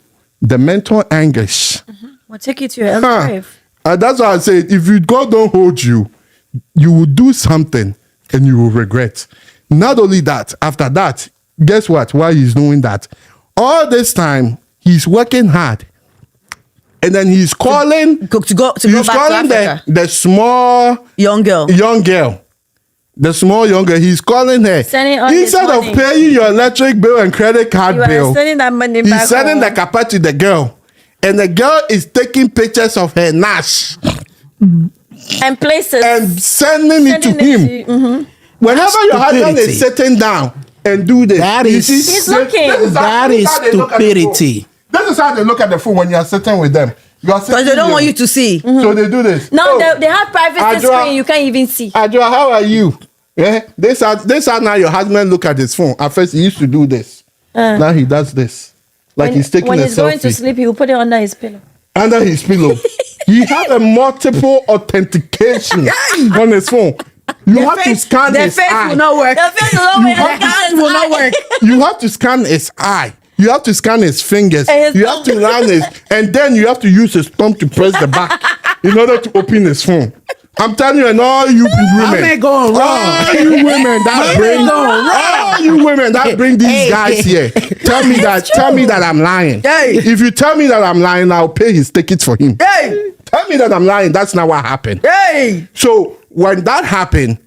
the mental anguish. We'll take you to your grave. And that's why I say, if God don't hold you, you will do something and you will regret. Not only that, after that, guess what? Why he's doing that? All this time, he's working hard. And then he's calling to go back to Africa. the small young girl. The small young girl, he's calling her. Instead of paying your electric bill and credit card bill, sending that money he's back sending home. the kapa to the girl. And the girl is taking pictures of her nash And places. and sending it to him. Whenever your husband is sitting down and do this, That you is- see, He's looking. That is how they look at the phone. stupidity. This is how they look at the phone when you are sitting with them. You are sitting Because they don't here. want you to see. So they do this. No, Oh, they have privacy Adjoa- screen. You can't even see. Adjoa, how are you? Yeah, this how now your husband look at his phone. At first he used to do this. Now he does this, like he's taking when a he's going to selfie sleep, he will put it under his pillow. under his pillow. He has a multiple authentication on his phone. You have to scan Their his face eye. will not work. The face will always Their hands will not work. You have to scan his eye. You have to scan his fingers. And his You have to learn his, and then you have to use his thumb to press the back in order to open his phone. I'm telling you, and all you women, may go wrong. all you women that bring, all you women that bring these guys here, tell me that I'm lying. Hey. If you tell me that I'm lying, I'll pay his tickets for him. Hey, Tell me that I'm lying. That's not what happened. hey. So when that happened,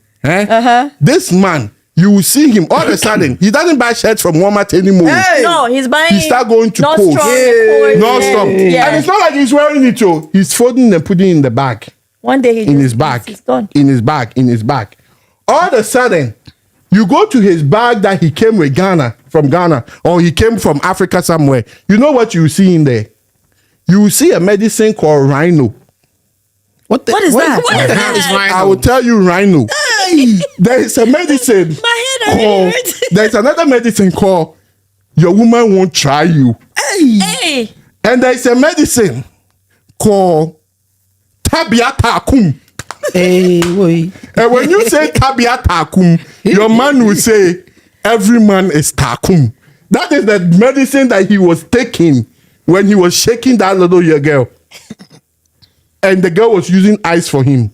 this man, you will see him all of a sudden. He doesn't buy shirts from Walmart anymore. Hey. No, he's buying. He start going to not Coles. strong, Yeah. Non stop. Yeah. And it's not like he's wearing it, too. He's folding and putting it in the bag. One day he In just- his bag. He's gone. In his bag. All of a sudden, you go to his bag that he came with from Ghana, or he came from Africa somewhere. You know what you see in there? You will see a medicine called Rhino. What is that? What is that? I will tell you Rhino. There is a medicine. My head called, hurts. there's another medicine called Your Woman Won't Try You. Hey. And there's a medicine called Tabiata Akum. Hey, boy. And when you say Tabiata Akum, your man will say, every man is Takum. That is the medicine that he was taking when he was shaking that little young girl. And the girl was using ice for him.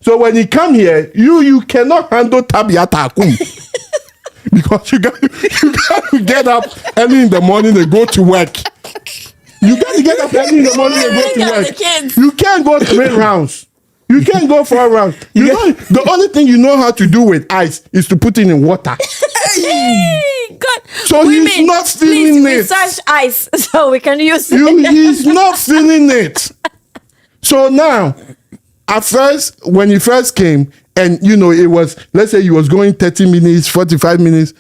So when he come here, you cannot handle Tabiata Akum. Because you got to get up early in the morning and go to work. You got to get up early in the morning and go to work. The kids. You can't go 3 rounds. You can't go 4 rounds. You know, the only thing you know how to do with ice is to put it in water. Hey, God. So he's not feeling please it. research ice so we can use it. He's not feeling it. So now, at first, when he first came, and it was, let's say he was going 30 minutes, 45 minutes.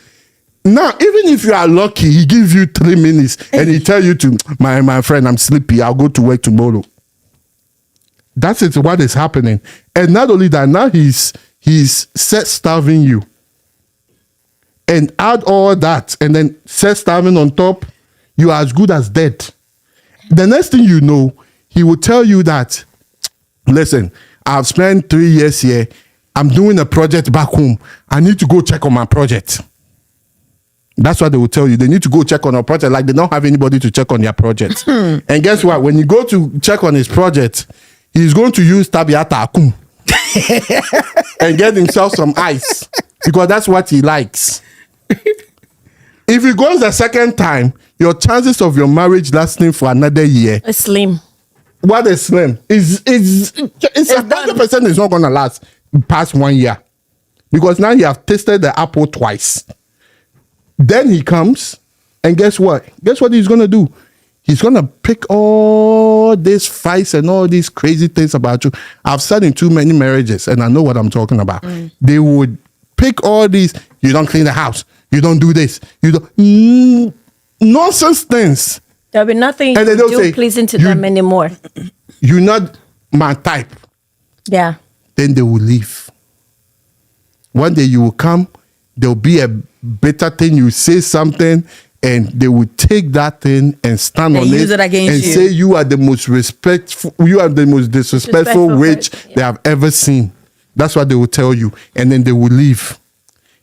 Now, even if you are lucky, he gives you 3 minutes and he tell you to, my friend, I'm sleepy. I'll go to work tomorrow. That's it. What is happening. And not only that, now he's set starving you. And add all that and then set starving on top, you are as good as dead. The next thing you know, he will tell you that, listen, I've spent 3 years here. I'm doing a project back home. I need to go check on my project. That's what they will tell you. They need to go check on a project, like they don't have anybody to check on their project. And guess what? When you go to check on his project, he's going to use tabiata akum and get himself some ice because that's what he likes. If he goes the second time, your chances of your marriage lasting for another year. It's slim. What is slim? It's 100% is not going to last past 1 year. Because now you have tasted the apple twice. Then he comes, and guess what? Guess what he's going to do? He's going to pick all these fights and all these crazy things about you. I've sat in too many marriages, and I know what I'm talking about. They would pick all these, you don't clean the house, you don't do this, you don't... nonsense things. There'll be nothing And you they don't do say, pleasing to "You- them anymore. You're not my type." Yeah. Then they will leave. One day you will come, there'll be a better thing, you say something, and they will take that thing and stand And on use it against and you. say you are the most respectful, you are the most disrespectful Disrespectful witch person, they have ever seen. That's what they will tell you. And then they will leave.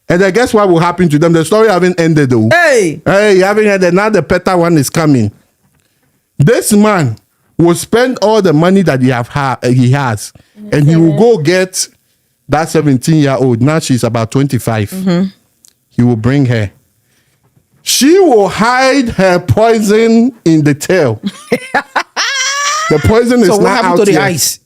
And then guess what will happen to them? The story haven't ended though. Hey. Hey, you haven't ended. Now the better one is coming. This man will spend all the money that he has, and he will go get that 17-year-old. Now she's about 25. He will bring her. She will hide her poison in the tail. The poison is So what not happened out to the yet. ice?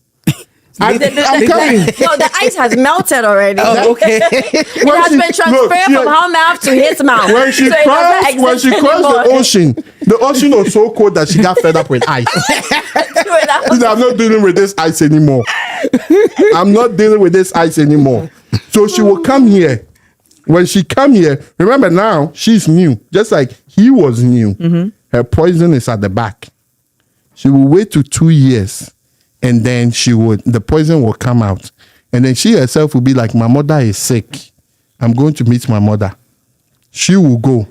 I'm coming. No, the ice has melted already. Oh, okay. It has been transferred from her mouth to his mouth. When she So it doesn't crossed exist anymore. the ocean was so cold that she got fed up with ice. I'm not dealing with this ice anymore. I'm not dealing with this ice anymore. So she will come here. When she come here, remember now, she's new. Just like he was new. Her poison is at the back. She will wait to 2 years. And then the poison will come out. And then she herself will be like, my mother is sick. I'm going to meet my mother. She will go.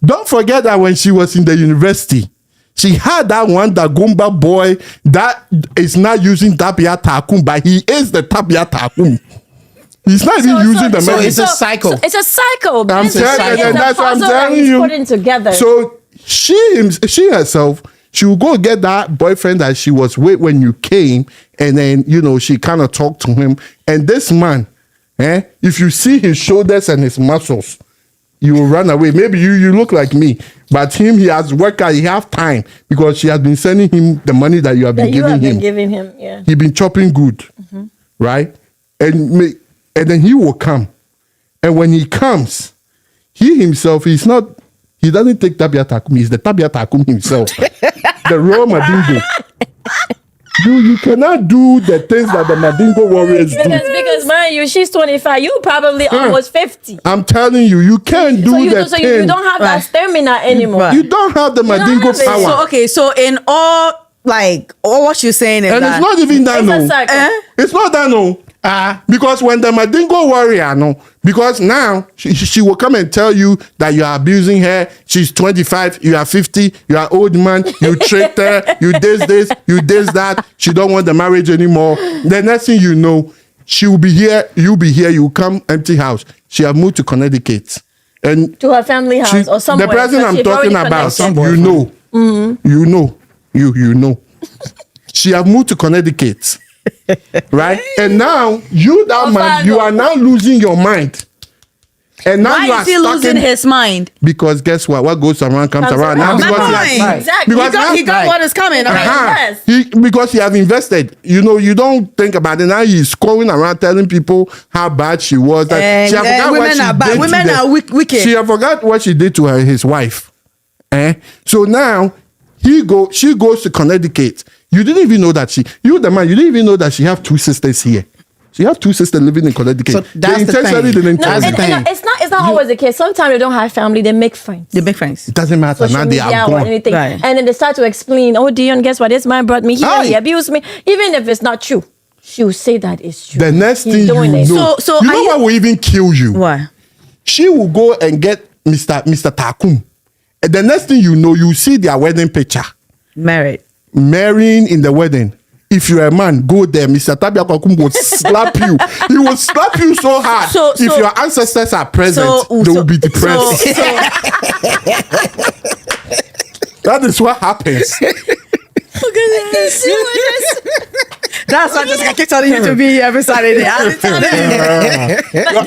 Don't forget that when she was in the university, she had that one, the Goomba boy, that is not using Tapia Takum, but he is the Tapia Takum. He's not even using the so medicine. it's a cycle. It's a cycle. I'm It's a telling cycle. you, It's a that's what I'm puzzle that telling he's you. putting together. So she herself, she will go get that boyfriend that she was with when you came, and then, she kind of talked to him. And this man, if you see his shoulders and his muscles, you will run away. Maybe you look like me, but him, he has worked out, he have time, because she has been sending him the money that you have been that you giving have been him. giving him, yeah. He been chopping good, right? And then he will come. And when he comes, he himself, he doesn't take Tabia Takum, he's the Tabia Takum himself. The real Madingo. You cannot do the things that the Madingo warriors do. Because man, she's 25, you probably almost 50. I'm telling you, you can't do the So thing. you don't have that stamina anymore. Right. You don't have the Madingo have it. power. So in all what you're saying is And that it's not even that, It's a no. cycle. It's not that, no. Because when the Madingo warrior, no, because now she will come and tell you that you are abusing her. She's 25, you are 50, you are old man, you tricked her, you this, you that. She don't want the marriage anymore. The next thing you know, she will be here, you'll be here, you come empty house. She have moved to Connecticut. And To her family house or somewhere. the person because I'm she's talking already about, connected. you know. She have moved to Connecticut. Right? And now you are now losing your mind. And now you why are is he stuck losing in- his mind? Because guess what? What goes around comes around. Now around. because My he point. has, Exactly. Because He got what is coming. Uh-huh. Right? Yes. because he have invested. You don't think about it. Now he's going around telling people how bad she was. That she have forgot what women she are bad. did to Women them. are wicked. She have forgot what she did to his wife. So now she goes to Connecticut. You didn't even know that you didn't even know that she have 2 sisters here. She have 2 sisters living in Connecticut. So that's They the intentionally thing. didn't No, tell That's you. the thing. it's not always the case. Sometimes they don't have family, they make friends. The big friends. It doesn't matter. Social Now they media are or gone. anything. Right. And then they start to explain, oh, Dion, guess what? This man brought me here. Aye. He abused me. Even if it's not true, she will say that it's true. The next He's thing you doing it. know, So you are know you- what will even kill you? What? She will go and get Mr. Takum. And the next thing you know, you see their wedding picture. Married. Marrying in the wedding. if you're a man, go there. Mr. Tabia Kwakum will slap you. He will slap you so hard. If your ancestors are present, they will be depressed. That is what happens. That's why I keep telling you to be here every Saturday. Your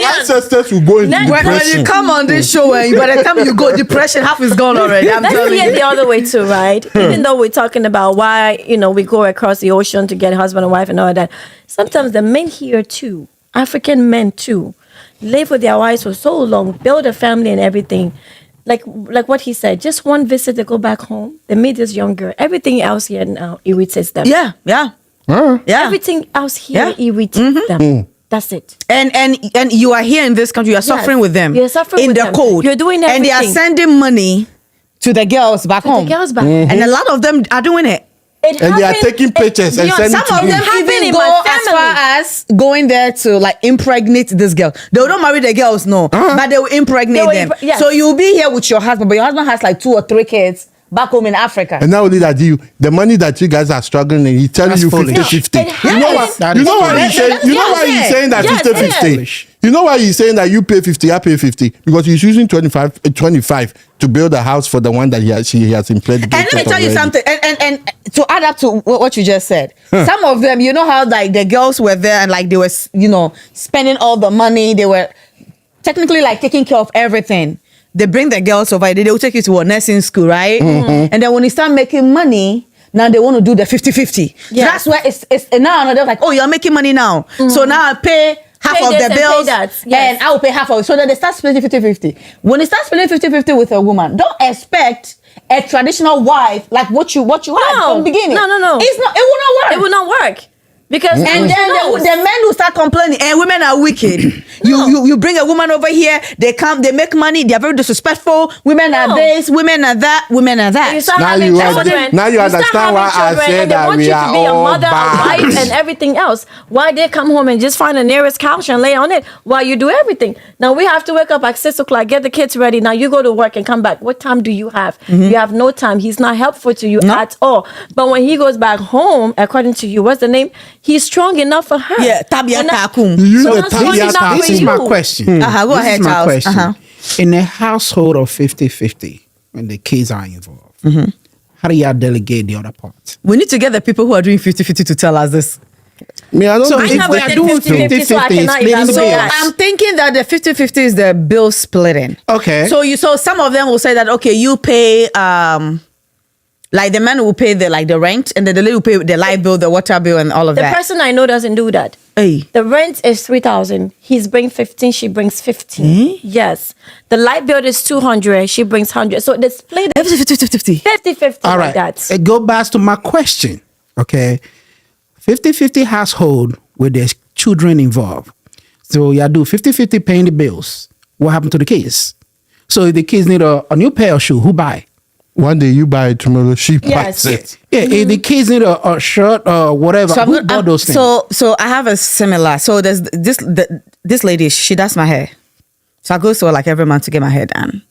ancestors will go into depression. When you come on this show, and by the time you go, depression half is gone already. I'm Let's telling see it you. the other way too, right? Even though we're talking about why, we go across the ocean to get husband and wife and all that, sometimes the men here too, African men too, live with their wives for so long, build a family and everything. Like what he said, just one visit, they go back home. They meet this young girl. Everything else here now irritates them. Yeah. Everything else here irritates them. That's it. And you are here in this country. You are suffering with them. You're suffering in with the them. cold. You're doing and they are everything. sending money to the girls back home. The girls back. And a lot of them are doing it. It And they are happened- taking pictures and Dion, sending Some of to them you. happened even in go my as family. far as going there to like impregnate this girl. They don't marry the girls, no, but they will impregnate They will them. yes. So you'll be here with your husband, but your husband has like 2 or 3 kids back home in Africa. And not only that, the money that you guys are struggling in, he's telling That's you foolish. 50-50. It You know happens. what? You know why he's saying? You know why he's saying that Yes, 50-50? yes. You know why he's saying that you pay 50, I pay 50? Because he's using 25 to build a house for the one that he has impregnated. And let me tell you already. something. And to add up to what you just said, some of them, you know how like the girls were there and like they were, spending all the money. They were technically like taking care of everything. They bring the girls over. They will take you to a nursing school, right? And then when you start making money, now they want to do the 50-50. Yes. So that's where it's now they're like, oh, you're making money now. So now I pay half Pay of this the and pay bills that. Yes. and I will pay half of it. So then they start splitting 50-50. When they start splitting 50-50 with a woman, don't expect a traditional wife like what you had from the beginning. No. It's not. It will not work. It will not work. Because And then the men will start complaining, and women are wicked. You bring a woman over here, they come, they make money, they are very disrespectful. Women are this, women are that, women are that. You start Now having you children. now you start understand why having I children, said and they that want we you are to be a all mother, a bad. wife, and everything else. Why they come home and just find the nearest couch and lay on it while you do everything? Now we have to wake up at 6 o'clock, get the kids ready. Now you go to work and come back. What time do you have? You have no time. He's not helpful to you at all. But when he goes back home, according to you, what's the name? He's strong enough for her. Yeah, Tabia And that- Takum. You use So the that's why Tabia he's not Takum. This is you. my question. Go This ahead, is my Charles. question. In a household of 50-50, when the kids are involved, how do y'all delegate the other part? We need to get the people who are doing 50-50 to tell us this. Me, I don't So think if never they are did doing 50-50, so I 50-50, cannot splitting the evaluate bills. that. I'm thinking that the 50-50 is the bill splitting. Okay. So some of them will say that, okay, you pay like the man will pay the rent, and then the lady will pay the light bill, the water bill, and all of The that. person I know doesn't do that. Hey. The rent is 3,000. He's bring 15. She brings 15. Yes. The light bill is 200. She brings 100. So they split it 50-50. 50-50 All like right. that. It go back to my question. Okay. 50-50 household with there's children involved. So y'all do 50-50 paying the bills. What happened to the kids? So if the kids need a new pair of shoes, who buy? one day you buy it, tomorrow she Yes. buys it. Yeah, if the kids need a shirt or whatever, So who bought those things? So I have a similar. So there's this lady. She does my hair. So I go to her like every month to get my hair done,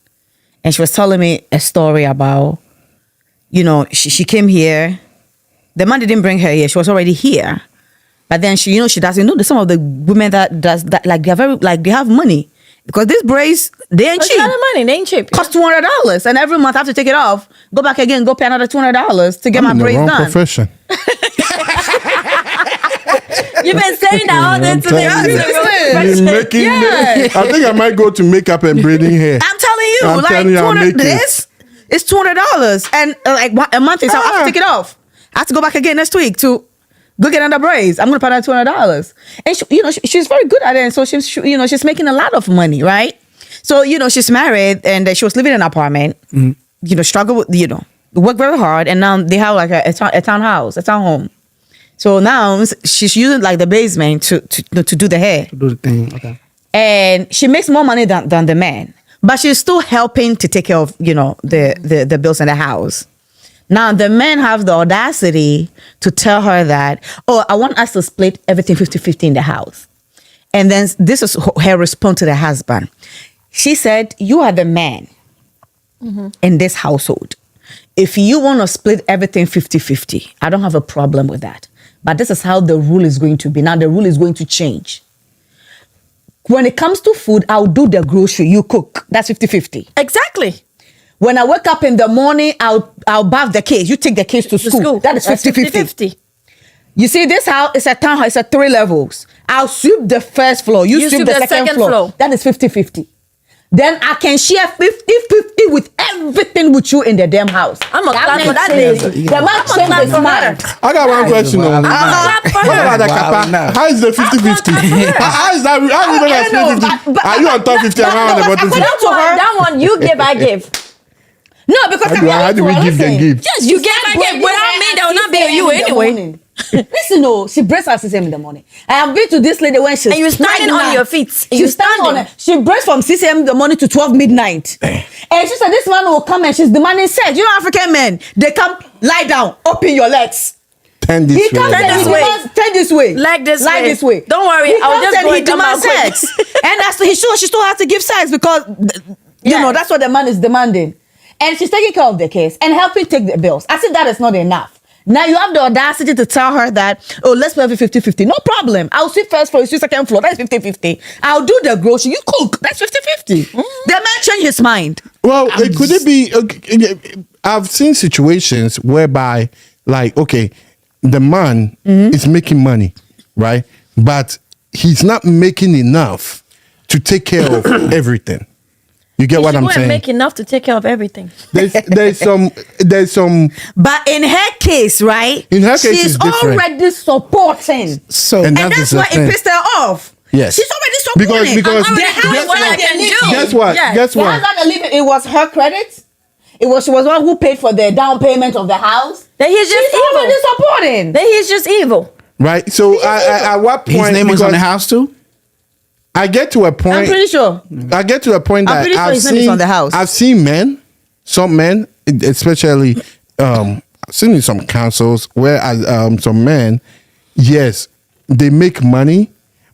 and she was telling me a story about, she came here. The man didn't bring her here. She was already here, but then she does. Some of the women that does that, like they're very like they have money because these braids they ain't It's cheap. a lot of money. They ain't cheap. Cost $200, and every month I have to take it off, go back again, go pay another $200 to get I'm my in the braids wrong done. profession. You've been saying that all day today. telling you. You're You're making Yeah. I think I might go to makeup and braiding hair. I'm telling you, I'm like telling you, I'll 200 make it. this is $200, and a month is I have to take it off. I have to go back again next week to go get another braids. I'm gonna pay that $200, and she's very good at it, and so she's making a lot of money, right? So she's married and she was living in an apartment. Struggle with work very hard, and now they have like a townhouse, a townhome. So now she's using like the basement to do the hair. do the thing. Okay. And she makes more money than the man, but she's still helping to take care of the bills in the house. Now the men have the audacity to tell her that, oh, I want us to split everything 50-50 in the house. And then this is her response to the husband. She said, you are the man in this household. If you want to split everything 50-50, I don't have a problem with that. but this is how the rule is going to be. Now the rule is going to change. When it comes to food, I'll do the grocery, you cook. That's 50-50. Exactly. When I wake up in the morning, I'll bath the kids. You take the kids to school. That is 50-50. You see, this house is a townhouse, it's a 3 levels. I'll sweep the first floor. You sweep the second floor. That is 50-50. Then I can share 50-50 with everything with you in the damn house. I'm a clap for that lady. The man changed his mind. I got one question. I'm a clap for What about the her. kappa? How is the 50-50? How is that? How you know that's 50-50? Are you on top 50 and I'm on the bottom 50? That one you give, I give. No, because How do we give them gifts? Yes, you give, I give. Without me, there will not be you anyway. Listen, no, she breaks at 6 a.m. in the morning. I have been to this lady when she's And you're standing on your feet. She stands on it. She breaks from 6 a.m. in the morning to 12 midnight. And she said, this man will come and she's demanding sex. You know, African men, they come, lie down, open your legs. Turn this He comes way. and he demands, turn this way. Like this Like way. this way. Don't worry, He I'll comes just and go he and come out demands quick. sex. And that's she still has to give sex because, you know, that's what the man is demanding. And she's taking care of the kids and helping take the bills. I said that is not enough. Now you have the audacity to tell her that, oh, let's play 50-50. No problem. I'll sweep first floor, you sweep second floor. That's 50-50. I'll do the grocery. You cook. That's 50-50. The man changed his mind. Well, could it be? I've seen situations whereby, like, okay, the man is making money, right? But he's not making enough to take care of everything. You get what I'm saying? Make enough to take care of everything. There's some. But in her case, right? In her case, she's it's different. already supporting. So And And that's the why it thing. pissed her off. Yes. She's already supporting. Because I'm already The doing house what I that can they do. live- guess what? Yes. Guess The what? house that they live in, it was her credit. She was the one who paid for the down payment of the house. Then he's just She's already evil. supporting. Then he's just evil. Right. So at what point? his name was on the because house too? I get to a point. I'm pretty sure. I get to a point I'm that pretty sure I've his name is seen on the house. I've seen men, some men, especially I've seen in some councils where some men, yes, they make money,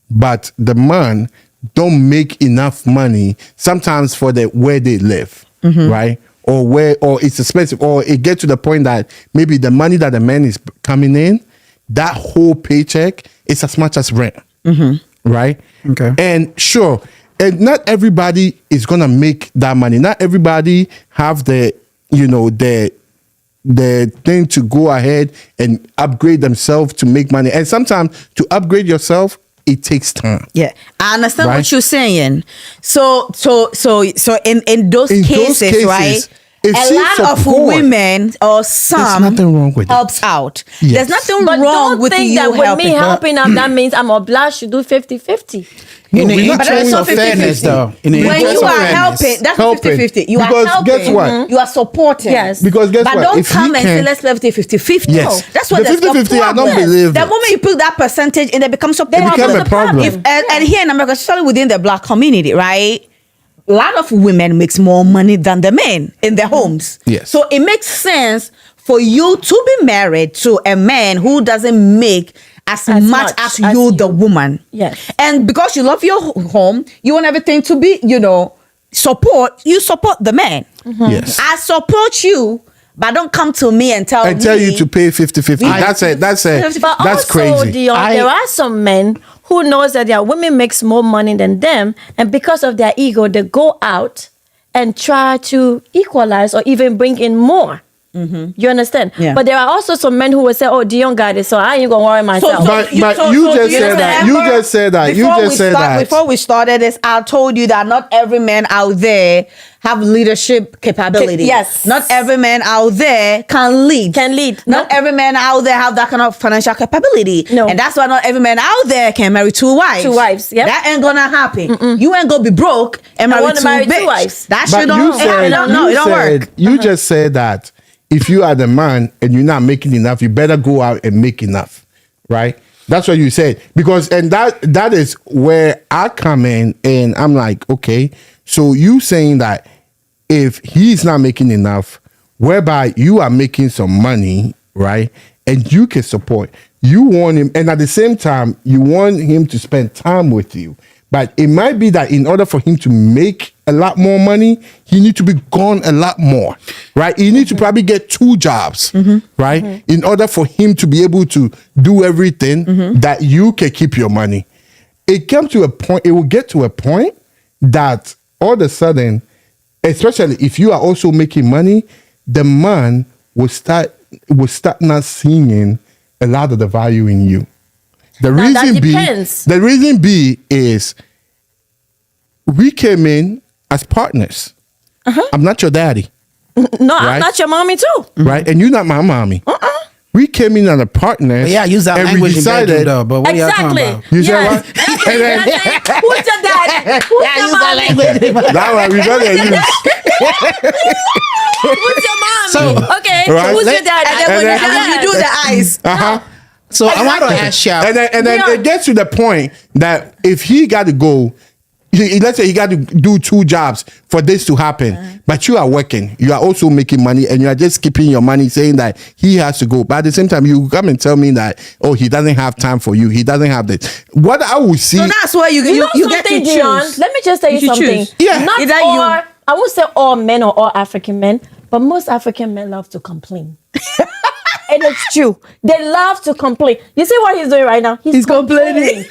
but the man don't make enough money sometimes for the where they live, right? Or it's expensive, or it get to the point that maybe the money that the man is coming in, that whole paycheck is as much as rent. Right? Okay. And sure, and not everybody is gonna make that money. Not everybody have the thing to go ahead and upgrade themselves to make money. And sometimes to upgrade yourself, it takes time. Yeah, I understand Right? what you're saying. So in those cases, right? if A she lot of support- women or some nothing wrong with it. helps out. Yes. There's nothing But wrong don't with think you that with helping. me helping out, that means I'm obliged to do 50-50. In the we're not interest showing of fairness, 50-50. though. In the When interest you of are fairness. helping, that's Helping. 50-50. You Because are helping. guess what? You are supporting. Yes. Because guess but what? don't If he come and say can- let's play 50-50. Yes. No, that's what The 50-50, I don't believe The it. moment you put that percentage in, it becomes a problem. became a problem. And here in America, especially within the black community, right? A lot of women makes more money than the men in their homes. Yes. So it makes sense for you to be married to a man who doesn't make as much as you, the woman. Yes. And because you love your home, you want everything to be, support the man. Yes. I support you, but don't come to me and tell I me. tell you to pay 50-50. That's it. But That's also, crazy. Dion, there are some men who knows that their women makes more money than them, and because of their ego, they go out and try to equalize or even bring in more. You understand? Yeah. But there are also some men who will say, "Oh, Dion got it, so I ain't gonna worry myself." But you just said that. You just said that. You just said that. Before we started this, I told you that not every man out there have leadership capability. Yes. Not every man out there can lead. Not Not every man out there have that kind of financial capability. No. And that's why not every man out there can marry 2 wives. 2 wives, yep. That ain't gonna happen. You ain't gonna be broke and marry wanna 2 marry 2 bitch. wives. That But shit you don't, said, it don't work. You just said that if you are the man and you're not making enough, you better go out and make enough, right? That's what you said. Because that is where I come in and I'm like, okay, so you saying that if he's not making enough, whereby you are making some money, right? And you can support, you want him, and at the same time, you want him to spend time with you. But it might be that in order for him to make a lot more money, he need to be gone a lot more, right? He need to probably get 2 jobs, right? In order for him to be able to do everything that you can keep your money. It will get to a point that all of a sudden, especially if you are also making money, the man will start not seeing a lot of the value in you. The reason B is we came in as partners. I'm not your daddy. No, right? I'm not your mommy too. Right? And you're not my mommy. We came in as a partner. Yeah, use that and we language in decided, bedroom, though. But what Exactly. y'all talking about? You said Yes. what? Who's your dad? Who's your mommy? That one we gotta use. Who's your mommy? So- okay, Right. who's your dad? And then when And you then- do the eyes. So I want to ask y'all. And then Yeah. it gets to the point that if he got to go, let's say he got to do 2 jobs for this to happen, but you are working, you are also making money, and you are just keeping your money, saying that he has to go. But at the same time, you come and tell me that, oh, he doesn't have time for you, he doesn't have this. What I will see, So that's why you get to something, choose. Dion? Let me just tell you You something. choose. Yeah. Not Either all, you- I won't say all men or all African men, but most African men love to complain. And it's true. They love to complain. You see what he's doing right now? He's complaining.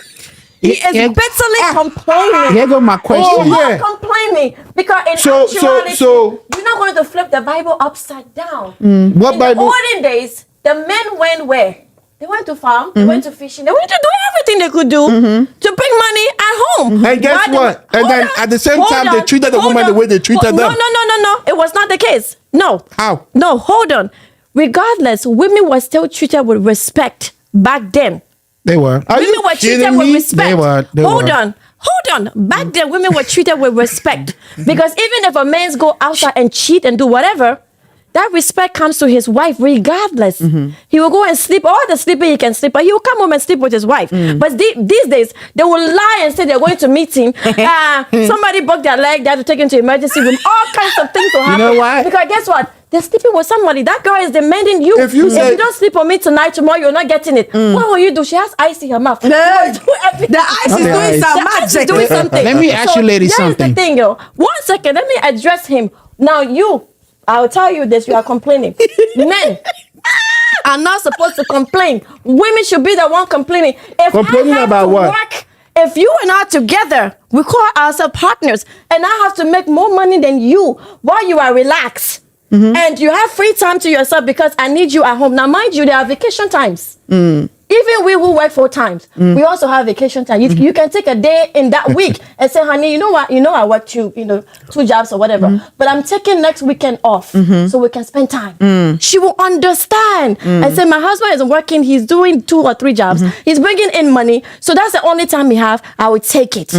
He is Yeah. bitterly complaining. Here go my question. You yeah. are complaining because in So- actuality, so- you're not going to flip the Bible upside down. what In Bible? the olden days, the men went where? They went to farm, they went to fishing, they went to do everything they could do to bring money at home. And guess Why what? And hold then on, at the same hold time, they on, treated the hold woman the on. way they treated No, them. no. It was not the case. No. How? No, hold on. Regardless, women were still treated with respect back then. They were. Are you Women were treated kidding with me? respect. They Hold were. on. Back then, women were treated with respect. Because even if a man's go outside and cheat and do whatever, that respect comes to his wife regardless. He will go and sleep, all the sleeping he can sleep, but he will come home and sleep with his wife. But these days, they will lie and say they're going to meet him. Somebody broke their leg, they have to take him to emergency room. All kinds of things will happen. know why? Because guess what? They're sleeping with somebody. That girl is demanding you. If you say- don't sleep on me tonight, tomorrow you're not getting it. What will you do? She has ice in her mouth. You will do everything. The ice is Okay. doing some The ice is magic. doing something. Let me ask you ladies here's something. the thing, yo. 1 second, let me address him. Now I'll tell you this, you are complaining. Men are not supposed to complain. Women should be the one complaining. If Complaining I have about to what? work, if you and I together, we call ourselves partners, and I have to make more money than you while you are relaxed. And you have free time to yourself because I need you at home. Now, mind you, there are vacation times. Even we who work 4 times, we also have vacation time. You can take a day in that week and say, honey, you know what? I work 2 jobs or whatever, but I'm taking next weekend off so we can spend time. She will understand and say, my husband isn't working. He's doing 2 or 3 jobs. He's bringing in money. So that's the only time we have. I will take it.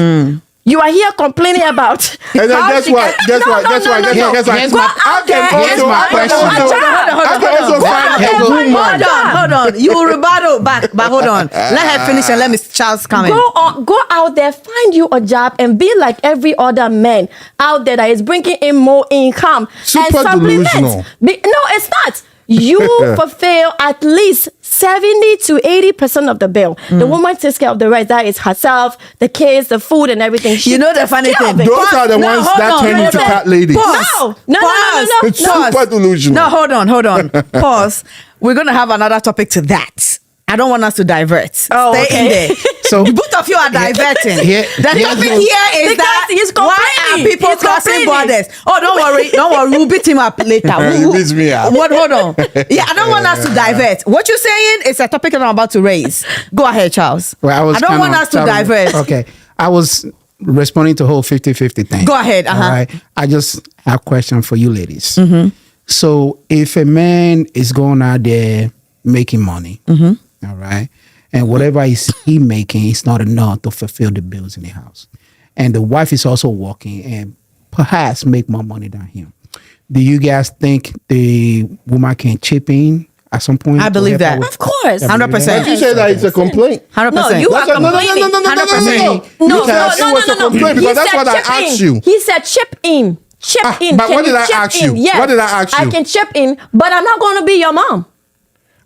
You are here complaining about. And then how guess she what? can- Guess No, what? no, Guess no, what? no, Guess no. what? Guess what? Here's Go my- out there here's and my find question. a job. I can also find Hold a on. woman. Hold on. You will rebuttal back, but hold on. Let her finish and let Miss Charles come in. Go out there, find you a job, and be like every other man out there that is bringing in more income. Super and supplement. delusional. No, it's not. You fulfill at least 70 to 80% of the bill. The woman takes care of the rest. That is herself, the kids, the food, and everything. You know the funny thing. Those are the No, ones hold that on, turn hold into on. cat ladies. Pause. No. Pause. It's Pause. super delusional. No, hold on. Pause. We're going to have another topic to that. I don't want us to divert. Oh, Stay okay. in there. So- So both of you are diverting. Here- the here's topic the- here is Because that he's why are complaining. people He's crossing complaining. borders? Oh, don't worry. We'll beat him up later. He beats me up. What? Hold on. Yeah, I don't want us to divert. What you're saying is a topic that I'm about to raise. Go ahead, Charles. Well, I don't want us to divert. Okay. I was responding to the whole 50-50 thing. Go ahead, All right. I just have a question for you ladies. Mm-hmm. So if a man is going out there making money, Mm-hmm. all right, and whatever he making is not enough to fulfill the bills in the house, and the wife is also working and perhaps make more money than him, do you guys think the woman can chip in at some point? I to believe help her that. with- Of course. 100%. You say that it's a complaint. 100%. No, you are That's a- no, no, no, complaining. no, no, no, no, no, no, no. No, Because it was a complaint because He that's said what I chip asked in. you. He said chip in. Chip Ah, in. but Can what did I chip ask in? you? Yes. What did I ask I you? can chip in, but I'm not going to be your mom.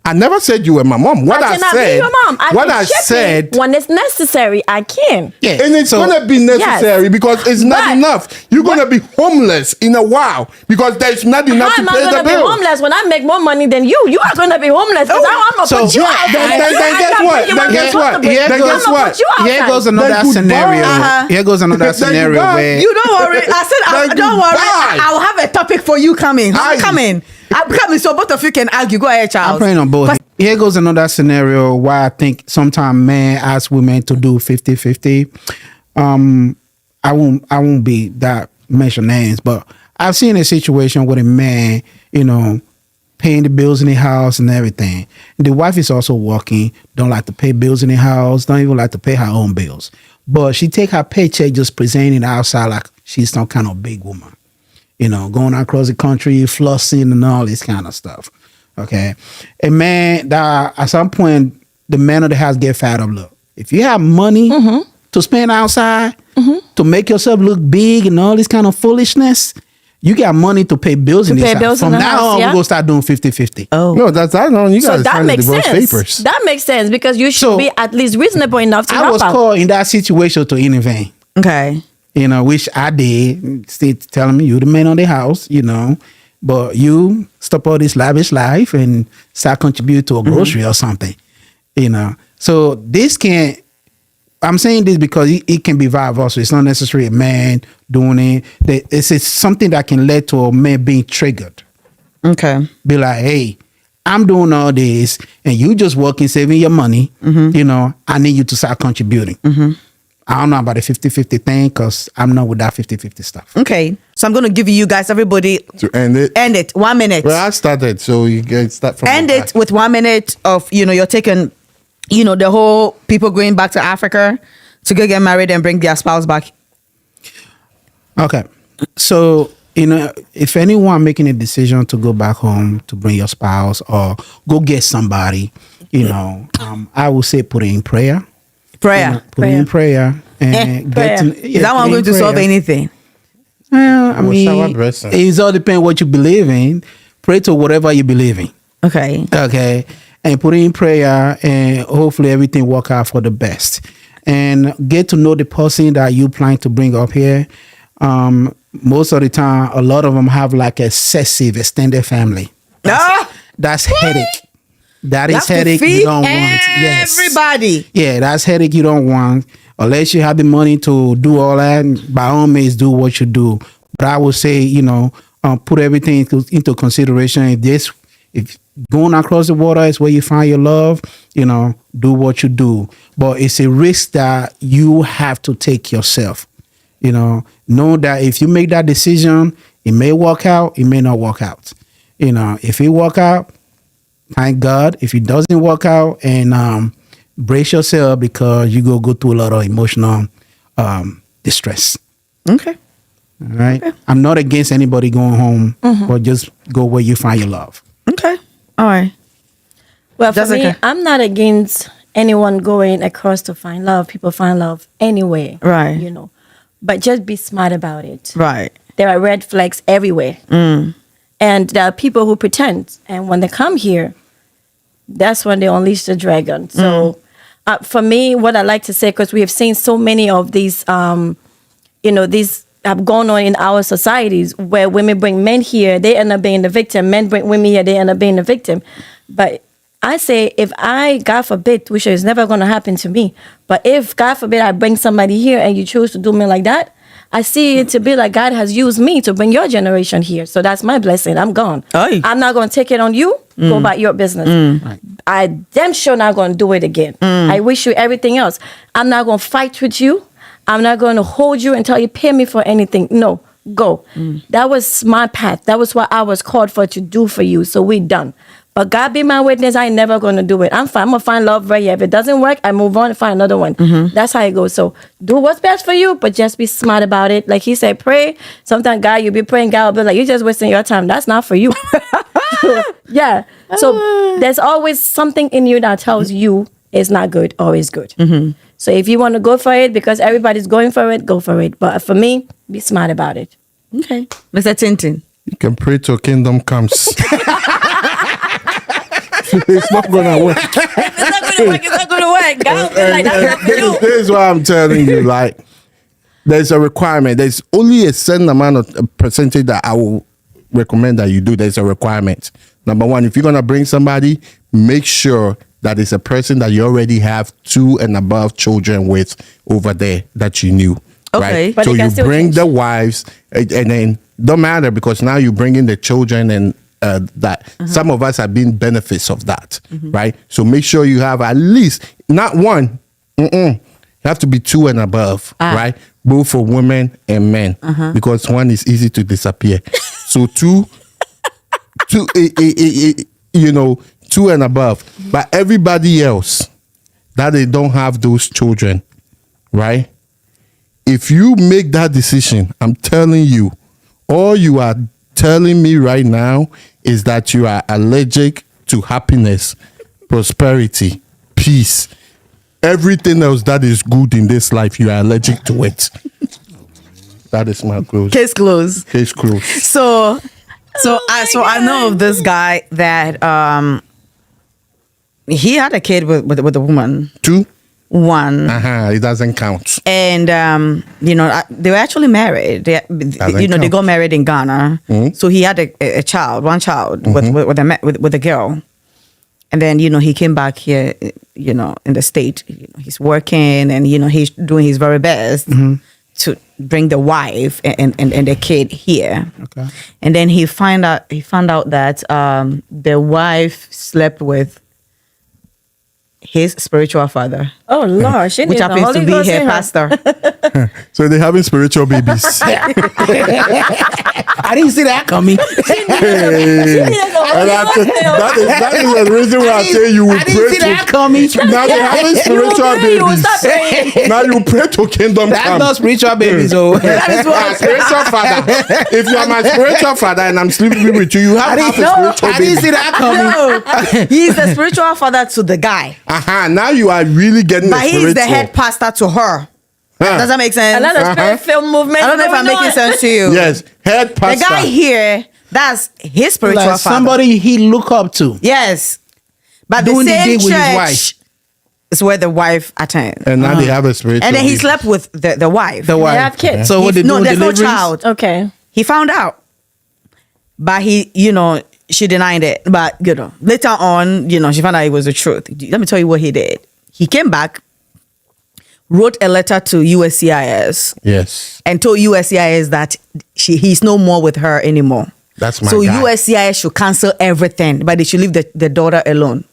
I never said you were my mom. What I cannot said, be your mom. I what can I chip in said, when it's necessary, I can. Yeah. and it's gonna be necessary because it's not But- enough. You're gonna be homeless in a while because there's not enough How to am I pay going the to be bills. homeless when I make more money than you? You are going to be homeless because I'm going to So- put you Yeah, out. then- and then you guess end up what? thinking Then when guess you're what? supposed to be. Then I'm guess gonna what? put you Here outside. goes another Then goodbye. scenario. Uh-huh. Here goes another Then scenario goodbye. where You don't worry. I said, Then don't worry. goodbye. I'll have a topic for you coming. Aye. I'm coming. So both of you can argue. Go ahead, Charles. I'm praying on both. Here goes another scenario why I think sometimes men ask women to do 50-50. I won't be that mention names, but I've seen a situation with a man, paying the bills in the house and everything. The wife is also working, don't like to pay bills in the house, don't even like to pay her own bills. But she take her paycheck just presenting outside like she's some kind of big woman. Going across the country, flossing and all this kind of stuff. Okay. A man that at some point the man of the house get fed up. Look, if you have money to spend outside, to make yourself look big and all this kind of foolishness, you got money to pay bills in this pay house. bills in From the now house, on, yeah. we're gonna start doing 50-50. Oh. No, that's I don't. You So gotta that sign the makes divorce sense. papers. That makes sense because you should So, be at least reasonable enough to I help was out. called in that situation to intervene. Okay. Which I did. Still telling me you the man on the house, but you stop all this lavish life and start contribute to a grocery or something, So this can't. I'm saying this because it can be vice versa. It's not necessarily a man doing it. It's something that can lead to a man being triggered. Okay. Be like, hey, I'm doing all this and you just working, saving your money. I need you to start contributing. I don't know about the 50-50 thing because I'm not with that 50-50 stuff. Okay. So I'm going to give you guys, everybody, To end it. end it. 1 minute. Well, I started, so you guys start from End the it back. with 1 minute of, you're taking, the whole people going back to Africa to go get married and bring their spouse back. Okay. So, if anyone making a decision to go back home to bring your spouse or go get somebody, I would say put it in prayer. Prayer. Put it in prayer and prayer. Is that one going to solve anything? Well, I Well, shower mean, dressing. it all depends what you believe in. Pray to whatever you believe in. Okay. Okay. And put it in prayer and hopefully everything work out for the best. And get to know the person that you plan to bring up here. Most of the time, a lot of them have like excessive extended family. That's headache. That You is have to headache feed you don't want. Yes. everybody. Yeah, that's headache you don't want. Unless you have the money to do all that, by all means, do what you do. But I would say, put everything into consideration. If going across the water is where you find your love, do what you do. But it's a risk that you have to take yourself. Know that if you make that decision, it may work out, it may not work out. If it work out, thank God. If it doesn't work out, and brace yourself because you go through a lot of emotional distress. Okay. All right. Okay. I'm not against anybody going home, but just go where you find your love. Okay. All right. Well, for me, Jessica. I'm not against anyone going across to find love. People find love anywhere. Right. But just be smart about it. Right. There are red flags everywhere. And there are people who pretend. And when they come here, that's when they unleash the dragon. So for me, what I like to say, because we have seen so many of these, these have gone on in our societies where women bring men here, they end up being the victim. Men bring women here, they end up being the victim. But I say, if God forbid, which is never going to happen to me, but if, God forbid, I bring somebody here and you choose to do me like that, I see it to be like God has used me to bring your generation here. So that's my blessing. I'm gone. Aye. I'm not going to take it on you. Go about your business. Right. I damn sure not going to do it again. I wish you everything else. I'm not going to fight with you. I'm not going to hold you until you pay me for anything. No, go. That was my path. That was what I was called for to do for you. So we done. But God be my witness, I ain't never going to do it. I'm fine. I'm going to find love right here. If it doesn't work, I move on and find another one. That's how it goes. So do what's best for you, but just be smart about it. Like he said, pray. Sometimes God, you'll be praying, God will be like, you're just wasting your time. That's not for you. Yeah. So there's always something in you that tells you it's not good or it's good. So if you want to go for it because everybody's going for it, go for it. But for me, be smart about it. Okay. Mr. Tintin. You can pray till kingdom comes. It's not gonna work. It's not gonna work. It's not gonna work. God, like, that's not for you. This is what I'm telling you. Like, there's a requirement. There's only a certain amount of percentage that I will recommend that you do. There's a requirement. Number one, if you're gonna bring somebody, make sure that it's a person that you already have 2 and above children with over there that you knew. Okay. Right? But So it can you still bring change. the wives, and then don't matter because now you bring in the children and that some of us have been benefits of that, right? So make sure you have at least not one. You have to be 2 and above, right? Both for women and men, because one is easy to disappear. So two, you know, 2 and above. But everybody else that they don't have those children, right? If you make that decision, I'm telling you, all you are telling me right now is that you are allergic to happiness, prosperity, peace. Everything else that is good in this life, you are allergic to it. That is my close. Case closed. Case closed. So I know of this guy that he had a kid with a woman. 2? One. It doesn't count. And they were actually married. They count. got married in Ghana. So he had a child, one child with a girl. And then he came back here, in the state. He's working and he's doing his very best to bring the wife and the kid here. Okay. And then he found out that the wife slept with his spiritual father, Oh Lord, she which needs the happens Holy to be Ghost her in her. pastor. So they're having spiritual babies. I didn't see that coming. And that is the reason why I say you will I didn't see pray that to. coming. Now they're having spiritual You will stop babies. praying. Now you pray to kingdom That's come. not spiritual babies, oh. My spiritual father. If you are my spiritual father and I'm sleeping with you, you have half a spiritual I didn't baby. see that coming. No, he's the spiritual father to the guy, Now you are really getting but the he's spiritual. the head pastor to her. Huh. Does that make sense? Another spirit-filled movement. I don't know if I'm going making on. sense to you. Yes, head The pastor. guy here, that's his spiritual Like father. somebody he look up to. Yes, but the Doing the same deed with his church wife. is where the wife attends. And now they have a spiritual And then he baby. slept with the wife. The wife. They have kids. So what they no, do there's no deliveries? child. Okay. He found out, but she denied it. But later on, she found out it was the truth. Let me tell you what he did. He came back, wrote a letter to USCIS, Yes, and told USCIS that he's no more with her anymore. that's my So guy. USCIS should cancel everything, but they should leave the daughter alone.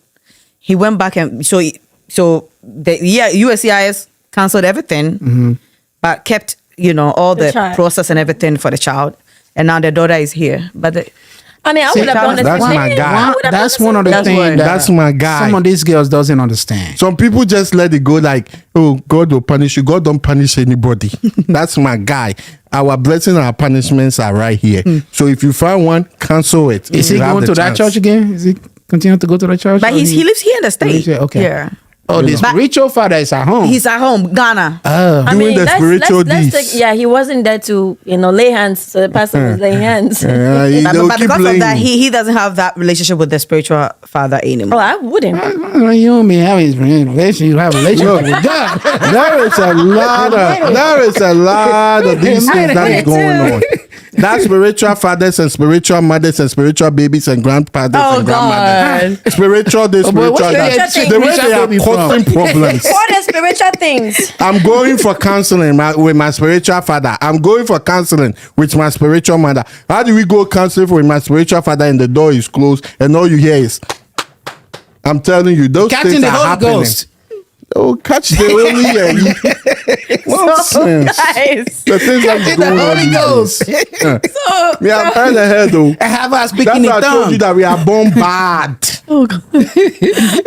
He went back and USCIS canceled everything, but kept all The the child. process and everything for the child, and now the daughter is here. But I mean, I would have done the that's same my thing. guy. I would have That's done one of the That's things what- that That's my guy. some of these girls doesn't understand. Some people just let it go like, oh, God will punish you. God don't punish anybody. That's my guy. Our blessings and our punishments are right here. So if you find one, cancel it. Is he You have going the to that chance. church again? Is he continue to go to the church? But Or he lives here in the state. Okay. Yeah. Oh, the But- spiritual father is at home. He's at home, Ghana. Oh. Doing the spiritual deeds. he wasn't there to lay hands. So the pastor was laying hands. But They'll keep because of playing. that, he doesn't have that relationship with the spiritual father Oh, anymore. I wouldn't. You and me having relationship, you have a relationship with God. There is a lot of these things that is going on. That's spiritual fathers and spiritual mothers and spiritual babies and grandfathers and grandmothers. Spiritual this, boy, spiritual what's that. your The way spiritual they are baby from? causing problems. What are spiritual things? I'm going for counseling with my spiritual father. I'm going for counseling with my spiritual mother. How do we go counseling with my spiritual father and the door is closed and all you hear is, I'm telling you, those Catching things the are Holy happening. Ghost. Oh, catch the Holy Nonsense. Guys. The things that's The going on Holy these Ghost. days. We are trying to head though. Have us That's speaking why in I told you tongues. that we are born bad.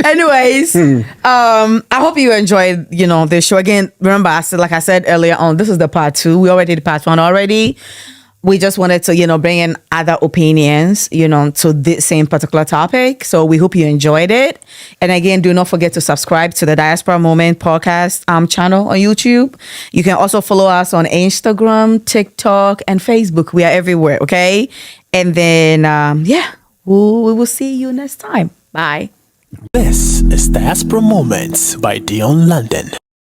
Anyways, I hope you enjoyed, the show. Again, remember, like I said earlier on, this is the part 2. We already did part 1 already. We just wanted to, bring in other opinions, to this same particular topic. So we hope you enjoyed it. And again, do not forget to subscribe to the Diaspora Moment podcast channel on YouTube. You can also follow us on Instagram, TikTok, and Facebook. We are everywhere, okay? And then, we will see you next time. Bye. This is Diaspora Moments by Dion London.